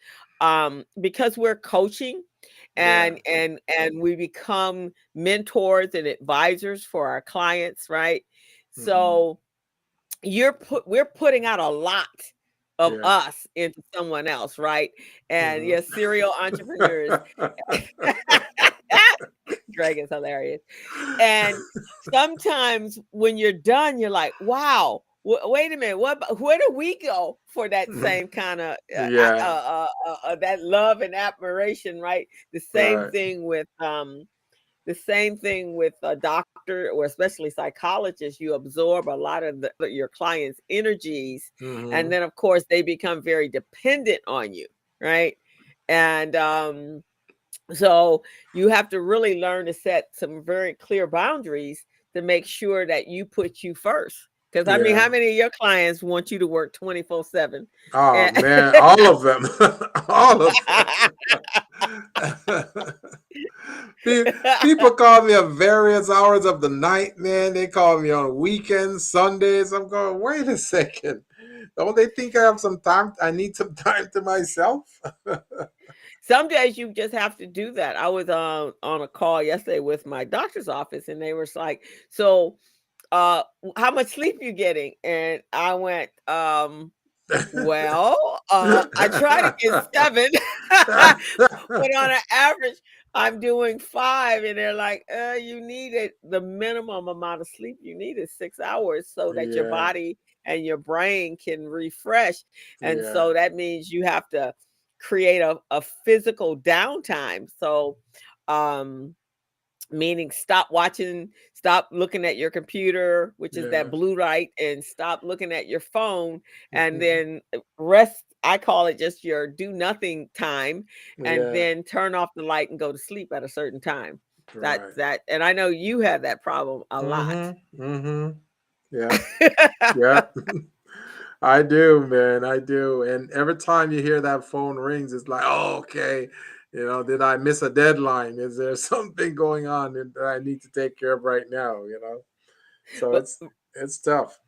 S2: because we're coaching
S1: Yeah.
S2: and we become mentors and advisors for our clients, right?
S1: Hmm.
S2: So we're putting out a lot of
S1: Yeah.
S2: us into someone else, right? And
S1: Hmm.
S2: yes, serial entrepreneurs. Greg is hilarious. And sometimes when you're done, you're like, wow, wait a minute, where do we go for that same kind of
S1: Yeah.
S2: that love and admiration, right?
S1: Right.
S2: The same thing with a doctor or especially psychologists. You absorb a lot of your clients' energies, and
S1: Hmm.
S2: then of course they become very dependent on you, right? And so you have to really learn to set some very clear boundaries to make sure that you put you first. Because I mean,
S1: Yeah.
S2: how many of your clients want you to work 24/7?
S1: Oh
S2: And
S1: man, all of them, all of them. People call me at various hours of the night, man. They call me on weekends, Sundays. I'm going, wait a second. Don't they think I have some time? I need some time to myself.
S2: Some days you just have to do that. I was on a call yesterday with my doctor's office, and they were like, "So, how much sleep you getting?" And I went, "Well, I try to get 7, but on an average, I'm doing 5." And they're like, you need it. The minimum amount of sleep you need is 6 hours so that your
S1: Yeah,
S2: body and your brain can refresh. And
S1: yeah,
S2: so that means you have to create a physical downtime. So, um, meaning stop looking at your computer, which is that
S1: yeah.
S2: blue light, and stop looking at your phone, and then rest. I call it just your do nothing time, and
S1: Yeah,
S2: then turn off the light and go to sleep at a certain time. That's
S1: right.
S2: that. And I know you have that problem a lot.
S1: Mm-hmm. Mm-hmm. Yeah, yeah. I do, man. I do. And every time you hear that phone rings, it's like, oh, okay. Did I miss a deadline? Is there something going on that I need to take care of right now? So
S2: But
S1: it's tough.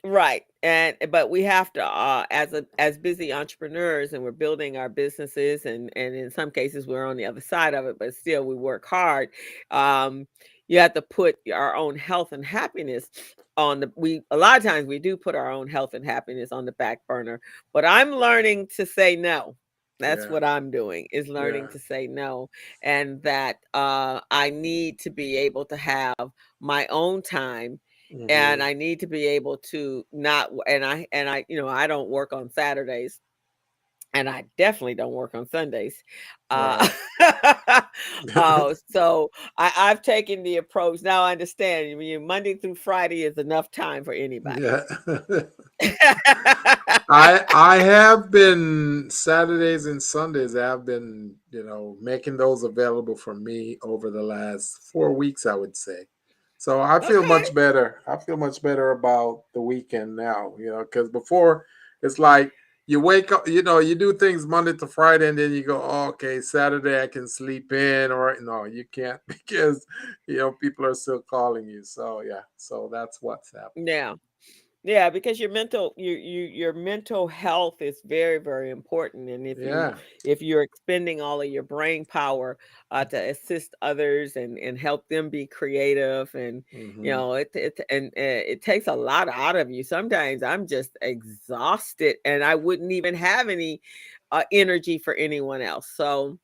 S2: right. But we have to, as busy entrepreneurs, and we're building our businesses, and in some cases we're on the other side of it, but still we work hard. Um, you have to put our own health and happiness we a lot of times we do put our own health and happiness on the back burner, but I'm learning to say no. That's
S1: Yeah,
S2: what I'm doing, is learning
S1: yeah.
S2: to say no, and that I need to be able to have my own time, and
S1: Hmm.
S2: I need to be able to not and I I don't work on Saturdays, and I definitely don't work on Sundays. Uh,
S1: Right.
S2: so I've taken the approach. Now I understand. Monday through Friday is enough time for anybody.
S1: Yeah. I have been Saturdays and Sundays. I have been, making those available for me over the last 4 weeks, I would say. So I feel
S2: Okay.
S1: much better. I feel much better about the weekend now, because before it's like you wake up, you do things Monday to Friday, and then you go, oh, okay, Saturday I can sleep in, or no, you can't because people are still calling you. So yeah, so that's what's happening.
S2: Yeah. Yeah, because your mental health is very, very important. And
S1: Yeah.
S2: if you're expending all of your brain power to assist others and help them be creative, and
S1: Hmm.
S2: it takes a lot out of you. Sometimes I'm just exhausted and I wouldn't even have any energy for anyone else. So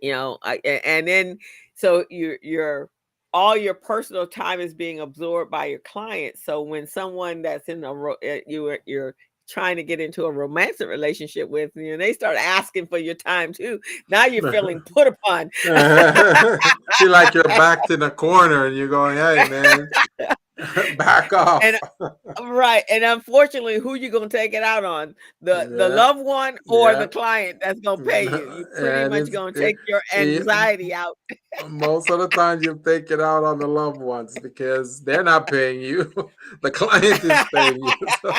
S2: and then so you're all your personal time is being absorbed by your clients. So when someone that's in you're trying to get into a romantic relationship with you, and they start asking for your time too, now you're feeling put upon.
S1: Feel like you're backed in a corner and you're going, hey man, back
S2: And
S1: off.
S2: right, and unfortunately, who you gonna take it out on? The
S1: Yeah,
S2: loved one or the
S1: yeah.
S2: client that's gonna pay you? You pretty
S1: And
S2: much
S1: it's
S2: gonna
S1: it,
S2: take your
S1: it,
S2: anxiety out.
S1: most of the time you take it out on the loved ones because they're not paying you. The client is paying you. So.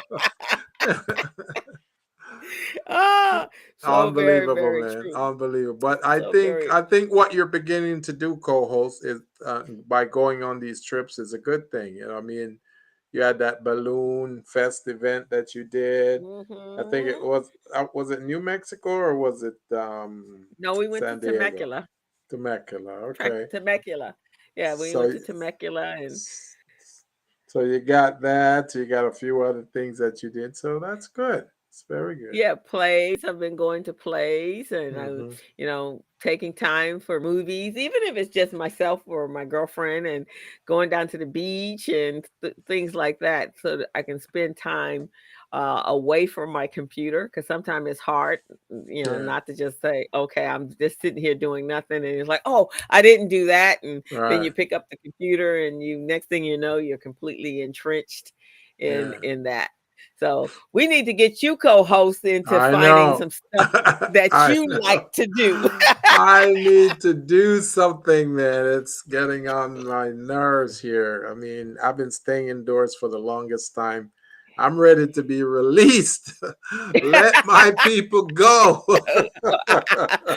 S2: Ah, so very,
S1: Unbelievable,
S2: very
S1: man.
S2: true.
S1: Unbelievable. But I
S2: So
S1: think
S2: very
S1: I think what you're beginning to do, co-host, is by going on these trips is a good thing. I mean, you had that balloon fest event that you did. I think it
S2: mhm.
S1: was it New Mexico or was it
S2: No, we went to
S1: San Diego?
S2: Temecula.
S1: Temecula. Okay.
S2: Temecula. Yeah, we went
S1: So
S2: to Temecula and
S1: so you got that. You got a few other things that you did. So that's good. It's very good.
S2: yeah, plays. I've been going to plays, and I'm,
S1: Hmm.
S2: taking time for movies, even if it's just myself or my girlfriend, and going down to the beach and things like that, so that I can spend time away from my computer. Because sometimes it's hard,
S1: Yeah.
S2: not to just say, "Okay, I'm just sitting here doing nothing," and it's like, "Oh, I didn't do that," and then you
S1: Right.
S2: pick up the computer, and next thing you know, you're completely entrenched in
S1: Yeah.
S2: that. So we need to get you co-host into
S1: I
S2: finding
S1: know.
S2: some stuff that
S1: I
S2: you like
S1: know.
S2: to do.
S1: I need to do something, man. It's getting on my nerves here. I mean, I've been staying indoors for the longest time. I'm ready to be released. Let my people go.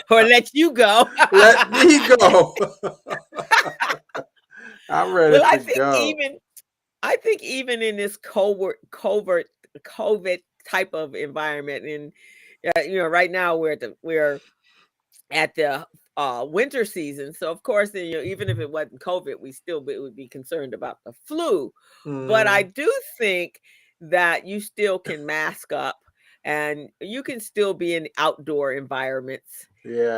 S2: Or let you go.
S1: Let me go. I'm ready
S2: Well,
S1: to go.
S2: I think even in this covert COVID type of environment, and right now we're at the winter season. So of course, then, even if it wasn't COVID, would be concerned about the flu. But I
S1: Mhm.
S2: do think that you still can mask up and you can still be in outdoor environments
S1: Yeah.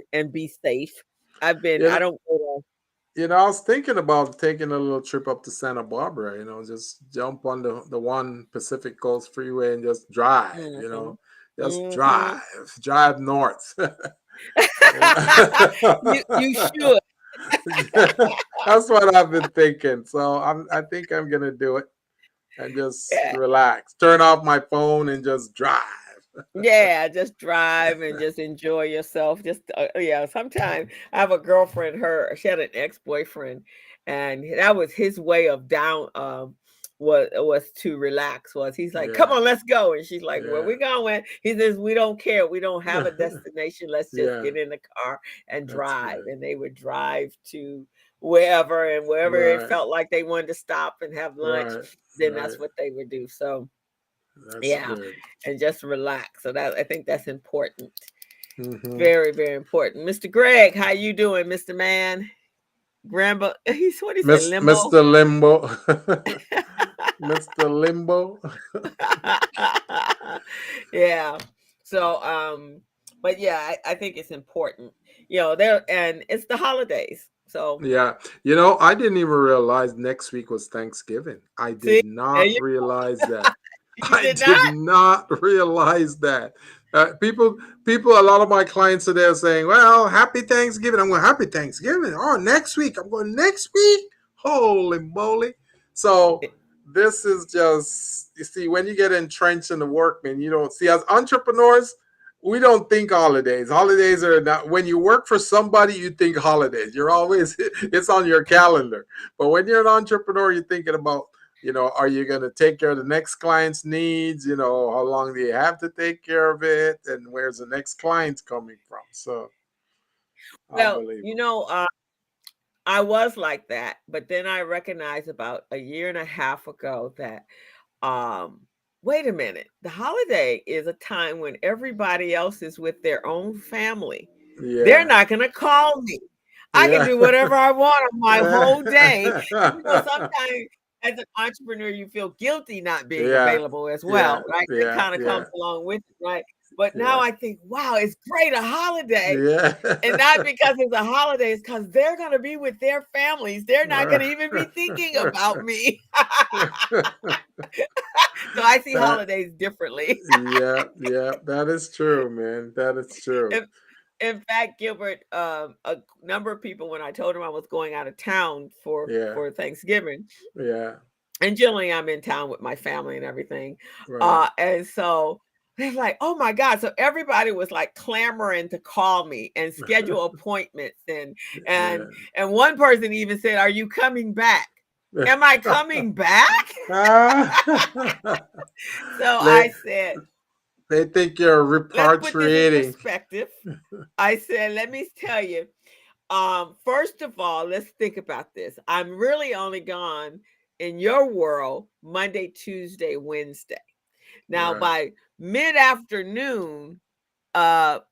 S2: and be safe. I
S1: You
S2: don't go to
S1: I was thinking about taking a little trip up to Santa Barbara, just jump on the one Pacific Coast Freeway and just drive,
S2: Mhm,
S1: just
S2: mhm.
S1: drive north. Yeah.
S2: You should.
S1: That's what I've been thinking. So I think I'm gonna do it and just
S2: Yeah.
S1: relax, turn off my phone and just drive.
S2: Yeah, just drive and just enjoy yourself. Just yeah, sometimes I have a girlfriend, she had an ex-boyfriend, and that was his way of down was to relax. Was He's like, "Come
S1: Yeah,
S2: on, let's go." And she's like, "Where
S1: yeah,
S2: we going?" He says, "We don't care. We don't have a destination. Let's just
S1: yeah.
S2: get in the car and
S1: That's
S2: drive."
S1: good.
S2: And they would drive to wherever, and wherever it
S1: Right,
S2: felt like they wanted to stop and have lunch,
S1: right,
S2: then
S1: right.
S2: that's what they would do. So
S1: That's
S2: yeah,
S1: good.
S2: and just relax. So I think that's important.
S1: Hmm.
S2: Very, very important. Mr. Greg, how you doing, Mr. Man? Grambo, he's what he say, limbo.
S1: Mr. Limbo. Mr. Limbo.
S2: Yeah. So but yeah, I think it's important. And it's the holidays. So
S1: Yeah. I didn't even realize next week was Thanksgiving. I
S2: see,
S1: did
S2: there
S1: not
S2: you
S1: realize that.
S2: you
S1: I
S2: did not?
S1: did not realize that. A lot of my clients are there saying, "Well, happy Thanksgiving." I'm going, "Happy Thanksgiving." Oh, next week. I'm going, "Next week." Holy moly! So this is just, you see, when you get entrenched in the work, man, you don't see, as entrepreneurs. we don't think holidays. Holidays are not, when you work for somebody, you think holidays. You're always, it's on your calendar. But when you're an entrepreneur, you're thinking about, are you going to take care of the next client's needs? How long do you have to take care of it? And where's the next client coming from? So
S2: Well,
S1: unbelievable.
S2: I was like that, but then I recognized about a year and a half ago that wait a minute, the holiday is a time when everybody else is with their own family. They're
S1: Yeah.
S2: not going to call me. I can
S1: Yeah.
S2: do whatever I want on my whole day. Sometimes as an entrepreneur, you feel guilty not being
S1: Yeah.
S2: available as
S1: Yeah.
S2: well, right? It
S1: Yeah.
S2: kind of
S1: Yeah.
S2: comes along with it, right? But now
S1: Yeah.
S2: I think, wow, it's great, a holiday.
S1: Yeah.
S2: And not because it's a holiday, it's because they're going to be with their families. They're not going to even be thinking about me. So I see holidays differently.
S1: Yeah, that is true, man. That is true.
S2: In fact, Gilbert, a number of people, when I told them I was going out of town for
S1: Yeah,
S2: Thanksgiving,
S1: yeah,
S2: and generally I'm in town with my family and everything,
S1: right.
S2: and so they're like, "Oh my God!" So everybody was like clamoring to call me and schedule appointments, and
S1: Yeah.
S2: and one person even said, "Are you coming back?" Am I coming back? So
S1: they,
S2: I said,
S1: they think you're
S2: let's put this in
S1: repatriating.
S2: perspective. I said, let me tell you. First of all, let's think about this. I'm really only gone in your world Monday, Tuesday, Wednesday. Now
S1: Right,
S2: by mid-afternoon,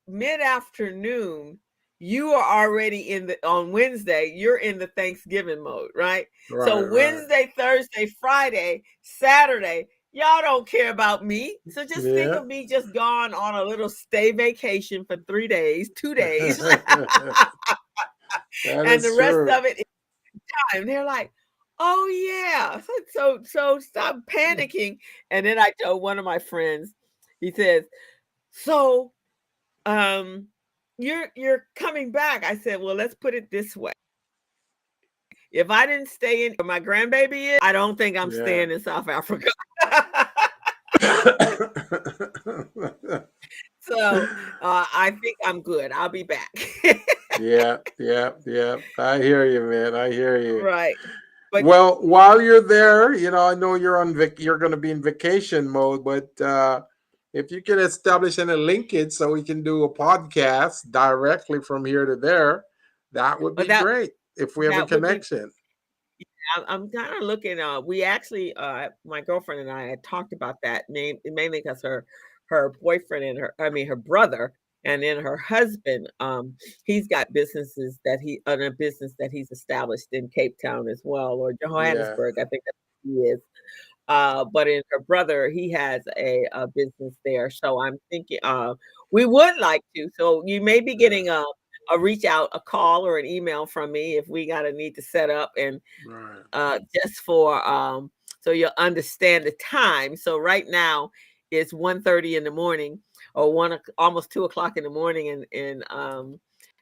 S2: mid-afternoon, you are already on Wednesday, you're in the Thanksgiving mode, right?
S1: right,
S2: So
S1: right.
S2: Wednesday, Thursday, Friday, Saturday, y'all don't care about me. So just think
S1: Yeah.
S2: of me just gone on a little stay vacation for 3 days, 2 days,
S1: That
S2: and the
S1: is
S2: rest
S1: true.
S2: of it is time. They're like, "Oh yeah." So stop panicking. And then I told one of my friends, he says, "So um you're coming back." I said, "Well, let's put it this way. If I didn't stay in where my grandbaby is, I don't think I'm
S1: Yeah.
S2: staying in South Africa." So I think I'm good. I'll be back.
S1: Yeah, yeah, yeah. I hear you, man. I hear you.
S2: Right. But
S1: Well, while you're there, I know you're you're going to be in vacation mode, but if you can establish any linkage so we can do a podcast directly from here to there, that would
S2: but
S1: be great if we have a
S2: that would be,
S1: connection.
S2: I'm kind of looking. We actually, my girlfriend and I had talked about that mainly because her boyfriend and her brother, and then her husband. He's got businesses that a business that he's established in Cape Town as well, or
S1: Yeah.
S2: Johannesburg. I think that he is. But in her brother, he has a business there. So I'm thinking, we would like to. So you may be
S1: Yeah.
S2: getting a reach out, a call, or an email from me if we got to need to set up, and
S1: Right.
S2: just for so you'll understand the time. So right now it's 1:30 in the morning, or almost 2 o'clock in the morning in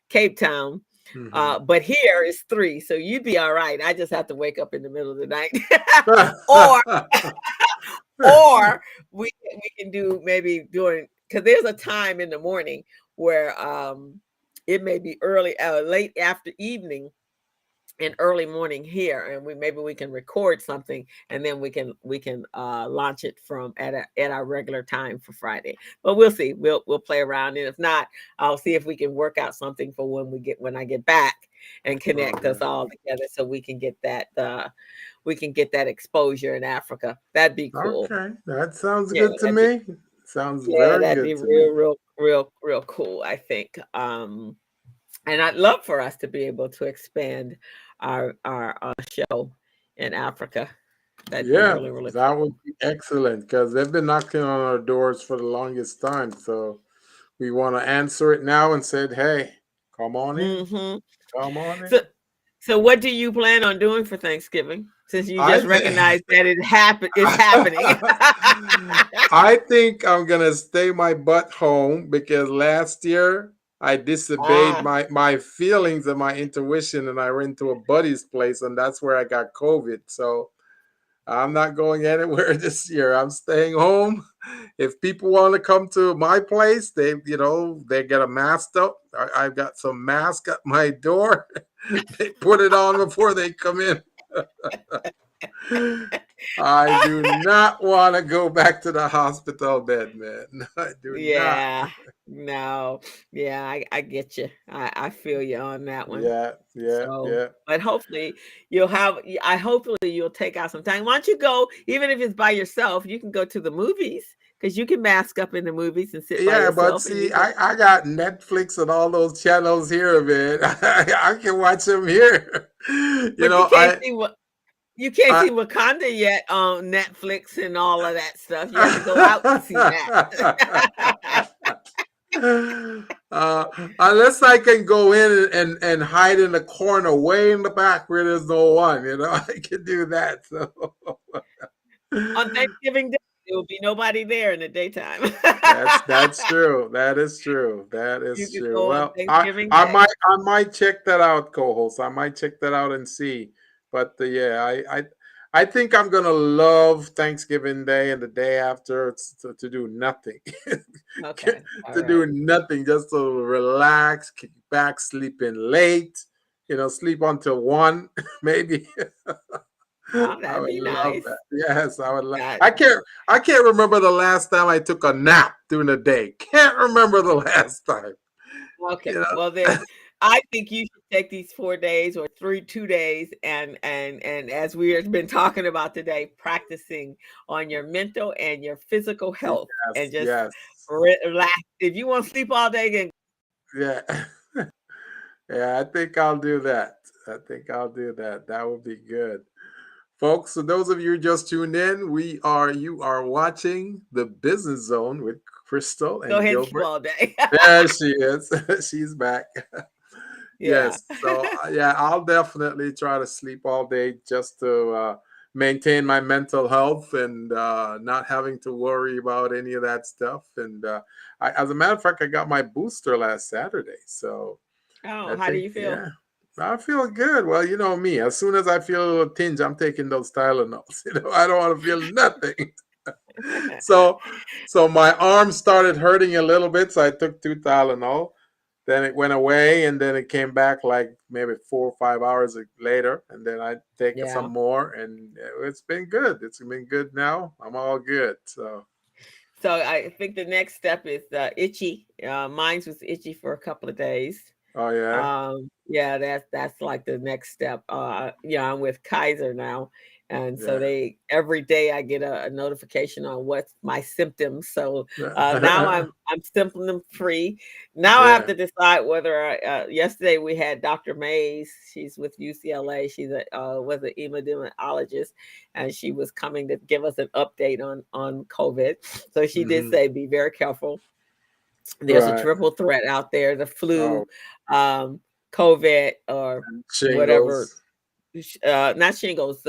S2: Cape Town.
S1: Hmm.
S2: But here it's 3, so you'd be all right. I just have to wake up in the middle of the night, or or we can do maybe during, because there's a time in the morning where it may be early, late after evening and early morning here, and maybe we can record something, and then we can launch it from at our regular time for Friday. But we'll see. We'll play around, and if not, I'll see if we can work out something for when I get back, and connect us
S1: Okay.
S2: all together so we can get that exposure in Africa. That'd be cool.
S1: Okay. That sounds
S2: Yeah,
S1: good to me. Sounds
S2: yeah,
S1: very
S2: that'd be
S1: good to me.
S2: real cool, I think. And I'd love for us to be able to expand our show in Africa. That'd be
S1: Yeah,
S2: really, really
S1: that
S2: cool.
S1: would be excellent because they've been knocking on our doors for the longest time. So we want to answer it now and said, hey, come on in.
S2: Hmm.
S1: Come on
S2: So,
S1: in.
S2: so what do you plan on doing for Thanksgiving? Since you
S1: I
S2: just
S1: think
S2: recognized that it's happening.
S1: I think I'm gonna stay my butt home because last year I disobeyed
S2: Ah,
S1: my feelings and my intuition and I went to a buddy's place and that's where I got COVID. So I'm not going anywhere this year. I'm staying home. if people want to come to my place, they they get a mask up. I've got some mask at my door. They put it on before they come in. I do not want to go back to the hospital bed, man. I do not.
S2: Yeah, no, yeah, I get you. I feel you on that one.
S1: Yeah, yeah,
S2: So,
S1: yeah.
S2: but hopefully you'll have. I hopefully you'll take out some time. Why don't you go, even if it's by yourself? You can go to the movies because you can mask up in the movies and sit by
S1: Yeah, but
S2: yourself, and you
S1: see,
S2: can.
S1: I got Netflix and all those channels here, man. I can watch them here. You
S2: But you
S1: know,
S2: can't see what you can't
S1: I
S2: see Wakanda yet on Netflix and all of that stuff. You have to go out to see that.
S1: uh, unless I can go in and hide in the corner way in the back where there's no one, I can do that. So
S2: On Thanksgiving Day, there will be nobody there in the daytime.
S1: that's true. That is true. That
S2: You
S1: is
S2: could
S1: true.
S2: go on
S1: Well, I
S2: Thanksgiving
S1: I
S2: Day.
S1: might I might check that out, co-host. I might check that out and see. But yeah, I think I'm gonna love Thanksgiving Day and the day after to do nothing.
S2: Okay, all
S1: To do
S2: right.
S1: nothing, just to relax, kick back, sleeping late, sleep until 1, maybe.
S2: Oh,
S1: I
S2: that'd
S1: would
S2: be
S1: love
S2: nice.
S1: that. Yes, I would love.
S2: That
S1: I can't remember the last time I took a nap during the day. Can't remember the last time.
S2: okay.
S1: You know.
S2: Well, then I think you should take these 4 days or 2 days, and as we have been talking about today, practicing on your mental and your physical health, and
S1: Yes,
S2: just
S1: yes,
S2: relax. If you want to sleep all day, then
S1: yeah, yeah. I think I'll do that. I think I'll do that. That would be good, folks. So those of you who just tuned in, you are watching the Business Zone with Crystal
S2: go
S1: and
S2: ahead and sleep
S1: Gilbert.
S2: all day.
S1: There she is. She's back.
S2: Yeah.
S1: Yes. So yeah, I'll definitely try to sleep all day just to maintain my mental health and not having to worry about any of that stuff. And as a matter of fact, I got my booster last Saturday. So I
S2: Oh, how do
S1: think,
S2: you feel?
S1: yeah, I feel good. Well, you know me. As soon as I feel a little tinge, I'm taking those Tylenols. I don't want to feel nothing. So, so my arm started hurting a little bit. So I took 2 Tylenol. Then it went away, and then it came back like maybe 4 or 5 hours later, and then I take some
S2: Yeah.
S1: more, and it's been good. It's been good now. I'm all good. So,
S2: So I think the next step is itchy. Mine was itchy for a couple of days.
S1: oh yeah,
S2: Yeah, that's like the next step. Yeah, I'm with Kaiser now, and so
S1: yeah.
S2: they every day I get a notification on what's my symptoms. So now I'm symptom free. Now I have
S1: Yeah.
S2: to decide whether yesterday we had Dr. Mays. She's with UCLA. She's was an epidemiologist, and she was coming to give us an update on COVID. So she did
S1: Hmm.
S2: say be very careful. There's a
S1: Right.
S2: triple threat out there: the
S1: Oh,
S2: flu, um, COVID, or whatever.
S1: shingles.
S2: Not shingles.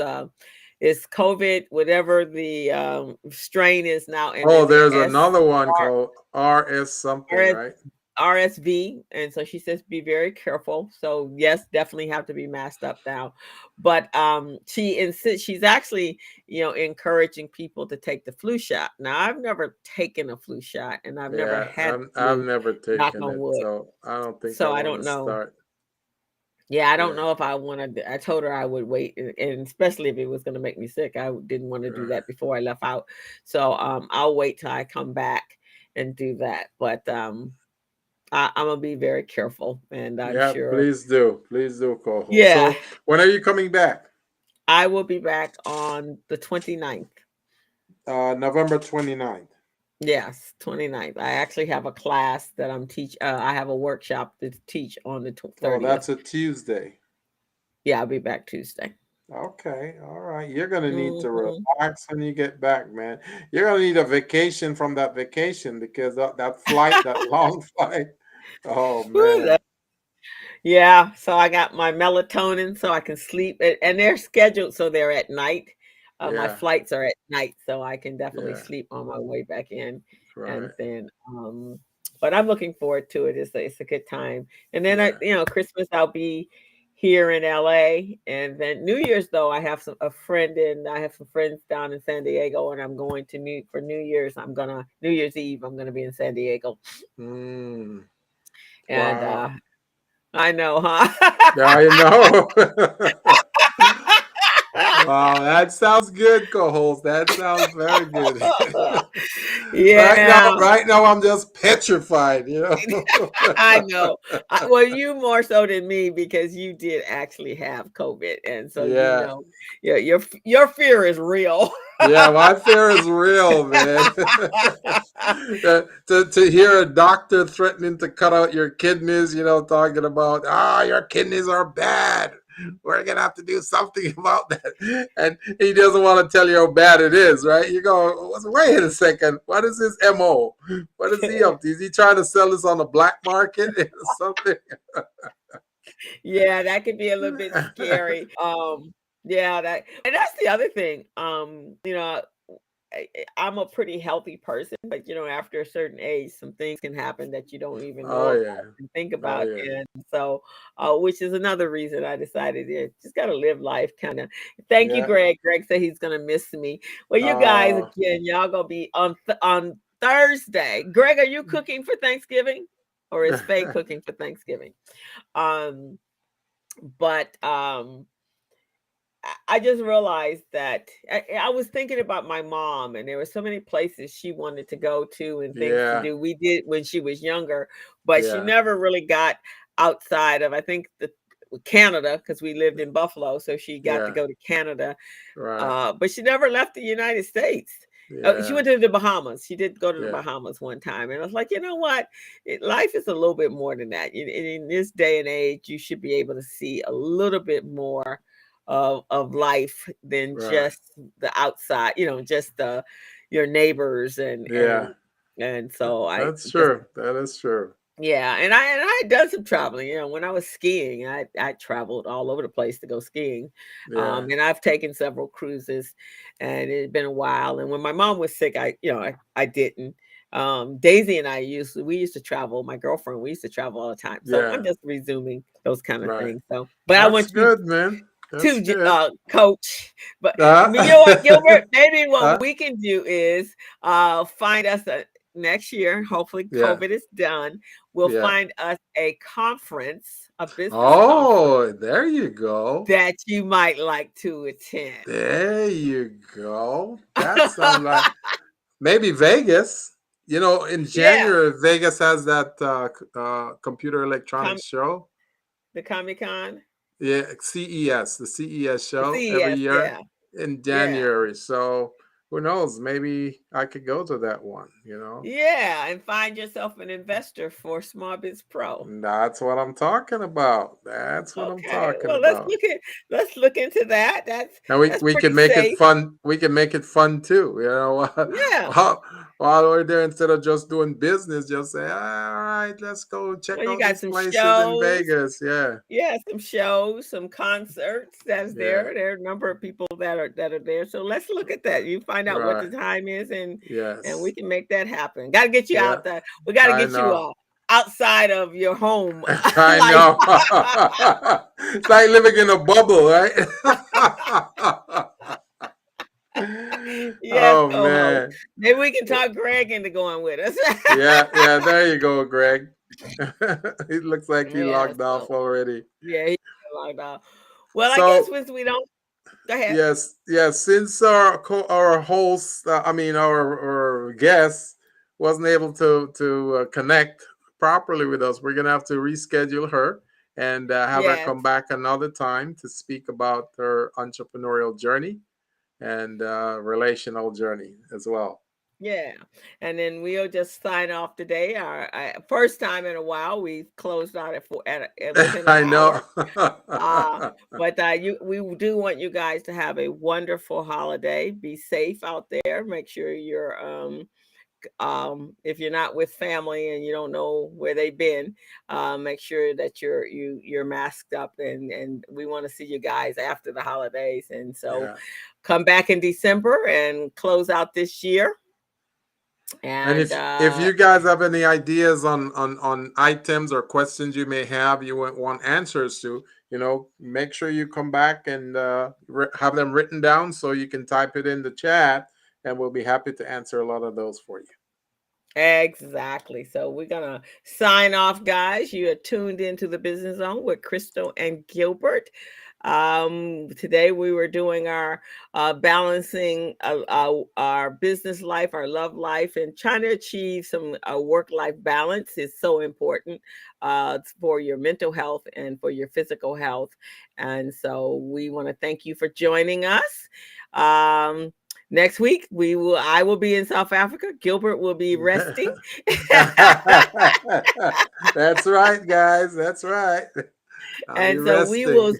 S2: It's COVID, whatever the strain is now, and
S1: Oh,
S2: then the
S1: there's another one
S2: R,
S1: called RS something, right?
S2: RSV, and so she says be very careful. So yes, definitely have to be masked up now. But she insists she's actually, encouraging people to take the flu shot. Now I've never taken a flu shot and I've never
S1: Yeah,
S2: had
S1: I've
S2: flu,
S1: never
S2: knock
S1: taken
S2: on
S1: it,
S2: wood.
S1: so I don't think I
S2: So I
S1: want
S2: don't
S1: to
S2: know.
S1: start.
S2: Yeah, I don't
S1: Yeah,
S2: know if I want to. I told her I would wait, and especially if it was going to make me sick, I didn't want to do
S1: right.
S2: that before I left out. So I'll wait till I come back and do that. But I'm gonna be very careful, and I'm
S1: Yeah,
S2: sure.
S1: please do, co-host.
S2: Yeah,
S1: So when are you coming back?
S2: I will be back on the 29th.
S1: November 29th.
S2: Yes, 29th. I actually have a class that I'm teach. I have a workshop to teach on the
S1: Oh,
S2: 30th.
S1: that's a Tuesday.
S2: Yeah, I'll be back Tuesday.
S1: Okay, all right. You're gonna need to
S2: Mhm.
S1: relax when you get back, man. You're gonna need a vacation from that vacation because that flight, that long flight. Oh
S2: Woo,
S1: man.
S2: yeah, so I got my melatonin so I can sleep, and they're scheduled so they're at night. My
S1: Yeah,
S2: flights are at night, so I can definitely
S1: yeah,
S2: sleep on my way back in, and
S1: right.
S2: then, but I'm looking forward to it. It's a good time, and then
S1: Yeah.
S2: Christmas I'll be here in LA. And then New Year's though, I have some friends down in San Diego, and I'm going to New Year's. New Year's Eve, I'm gonna be in San Diego.
S1: Mm,
S2: And
S1: wow.
S2: I know, huh?
S1: I know. Wow, that sounds good, co-host. That sounds very good.
S2: Yeah,
S1: Right now, I'm just petrified. You know.
S2: I know. Well, you more so than me because you did actually have COVID, and so
S1: Yeah,
S2: your fear is real.
S1: yeah. My fear is real, man. To hear a doctor threatening to cut out your kidneys, talking about your kidneys are bad. We're gonna have to do something about that, and he doesn't want to tell you how bad it is, right? You go, wait a second, what is his mo? What is he up to? Is he trying to sell this on the black market or something?
S2: Yeah, that could be a little bit scary. Yeah, and that's the other thing. I'm a pretty healthy person, but after a certain age, some things can happen that you don't even know
S1: Oh
S2: about
S1: yeah,
S2: and think
S1: oh
S2: about.
S1: yeah.
S2: And so, which is another reason I decided just got to live life kind of. Thank you,
S1: Yeah.
S2: Greg. Greg said he's going to miss me. Well, you guys,
S1: Oh,
S2: again, y'all going to be on Thursday. Greg, are you cooking for Thanksgiving, or is Faye cooking for Thanksgiving? But I just realized that I was thinking about my mom, and there were so many places she wanted to go to and things to
S1: yeah,
S2: do. We did when she was younger, but she
S1: yeah,
S2: never really got outside of, I think, the Canada, because we lived in Buffalo, so she got to
S1: yeah.
S2: go to Canada.
S1: Right.
S2: But she never left the United States. She
S1: Yeah,
S2: went to the Bahamas. She did go to the
S1: yeah.
S2: Bahamas one time, and I was like, you know what? Life is a little bit more than that. In this day and age, you should be able to see a little bit more of life than
S1: Right.
S2: just the outside. Just your neighbors and
S1: Yeah.
S2: so I
S1: That's
S2: just
S1: true. That is true.
S2: yeah, and I had done some traveling. When I was skiing, I traveled all over the place to go skiing,
S1: Yeah.
S2: and I've taken several cruises, and it had been a while. And when my mom was sick, I didn't. Daisy and we used to travel. My girlfriend, we used to travel all the time. So I'm
S1: Yeah.
S2: just resuming those kind of
S1: Right.
S2: things. So, but I
S1: That's
S2: want you
S1: good, man. That's
S2: to
S1: good.
S2: coach. But
S1: Uh,
S2: you know what, Gilbert? Maybe what
S1: uh,
S2: we can do is find us next year. Hopefully,
S1: yeah.
S2: COVID is done. We'll
S1: Yeah.
S2: find us a conference, a business conference
S1: Oh, there you go.
S2: that you might like to attend.
S1: There you go. That sounds like maybe Vegas. In
S2: Yeah,
S1: January, Vegas has that computer
S2: com-
S1: electronics show.
S2: the Comic Con,
S1: Yeah, CES, the CES
S2: the
S1: show every
S2: CES.
S1: year
S2: Yeah,
S1: in
S2: yeah.
S1: January. So who knows? Maybe I could go to that one.
S2: Yeah, and find yourself an investor for Small Biz Pro.
S1: That's what I'm talking about. That's what I'm
S2: Okay,
S1: talking
S2: well
S1: about.
S2: let's look into that.
S1: And we,
S2: That's
S1: we can
S2: pretty
S1: make it
S2: safe.
S1: fun. We can make it fun too.
S2: Yeah.
S1: While we're there, instead of just doing business, just say, all right, let's go check
S2: Well, you
S1: out
S2: got
S1: these
S2: some
S1: places in
S2: shows.
S1: Vegas. Yeah.
S2: Yeah, some shows, some concerts that's
S1: Yeah.
S2: there. There are a number of people that are there. So let's look at that. You find out what the
S1: Right.
S2: time is, and we
S1: Yes.
S2: can make that happen. Got to get you
S1: Yeah.
S2: out there. We got to
S1: I
S2: get you
S1: know.
S2: outside of your home
S1: I
S2: life.
S1: know. It's like living in a bubble, right?
S2: Yes,
S1: Oh
S2: co-host.
S1: man.
S2: Maybe we can talk Greg into going with us.
S1: Yeah, yeah, there you go, Greg. It looks like he
S2: Yeah,
S1: logged off
S2: so
S1: already.
S2: yeah, he logged off. Well, I guess
S1: So
S2: since we don't go ahead.
S1: yes, since our host, our guest wasn't able to connect properly with us, we're gonna have to reschedule her and have her
S2: Yes.
S1: come back another time to speak about her entrepreneurial journey and relational journey as well.
S2: Yeah, and then we'll just sign off today. Our first time in a while, we closed out within an
S1: I
S2: hour.
S1: know.
S2: But we do want you guys to have a wonderful holiday. Be safe out there. Make sure you're if you're not with family and you don't know where they've been, make sure that you're masked up, and we want to see you guys after the holidays. And so
S1: Yeah.
S2: come back in December and close out this year.
S1: And
S2: And
S1: if you guys have any ideas on items or questions you may have you want answers to, make sure you come back and have them written down so you can type it in the chat, and we'll be happy to answer a lot of those for you.
S2: Exactly. So we're going to sign off, guys. You are tuned into the Business Zone with Crystal and Gilbert. Today we were doing our balancing our business life, our love life, and trying to achieve some work-life balance is so important for your mental health and for your physical health. And so we want to thank you for joining us. Next week, I will be in South Africa. Gilbert will be resting.
S1: That's right, guys. That's right.
S2: And so we will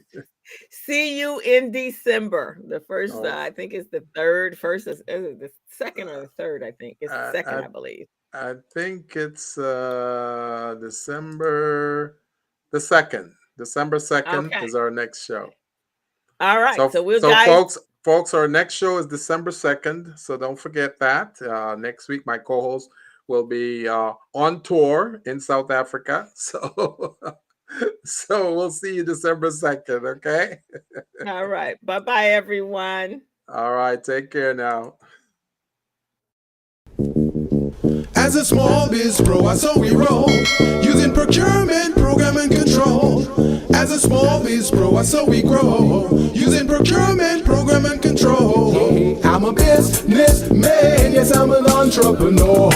S2: see you in December. The first, I think it's the third. First is the second or the third, I think. It's the second, I believe.
S1: I think it's December the 2nd. December 2nd is our next show.
S2: All right.
S1: So folks, our next show is December 2nd. So don't forget that. Next week, my co-host will be on tour in South Africa. So we'll see you December 2nd. Okay.
S2: All right. Bye-bye, everyone.
S1: All right. Take care now.
S4: As a small biz pro, I saw we roll, using procurement, program and control. As a small biz pro, I saw we grow, using procurement, program and control. I'm a businessman, yes, I'm an entrepreneur.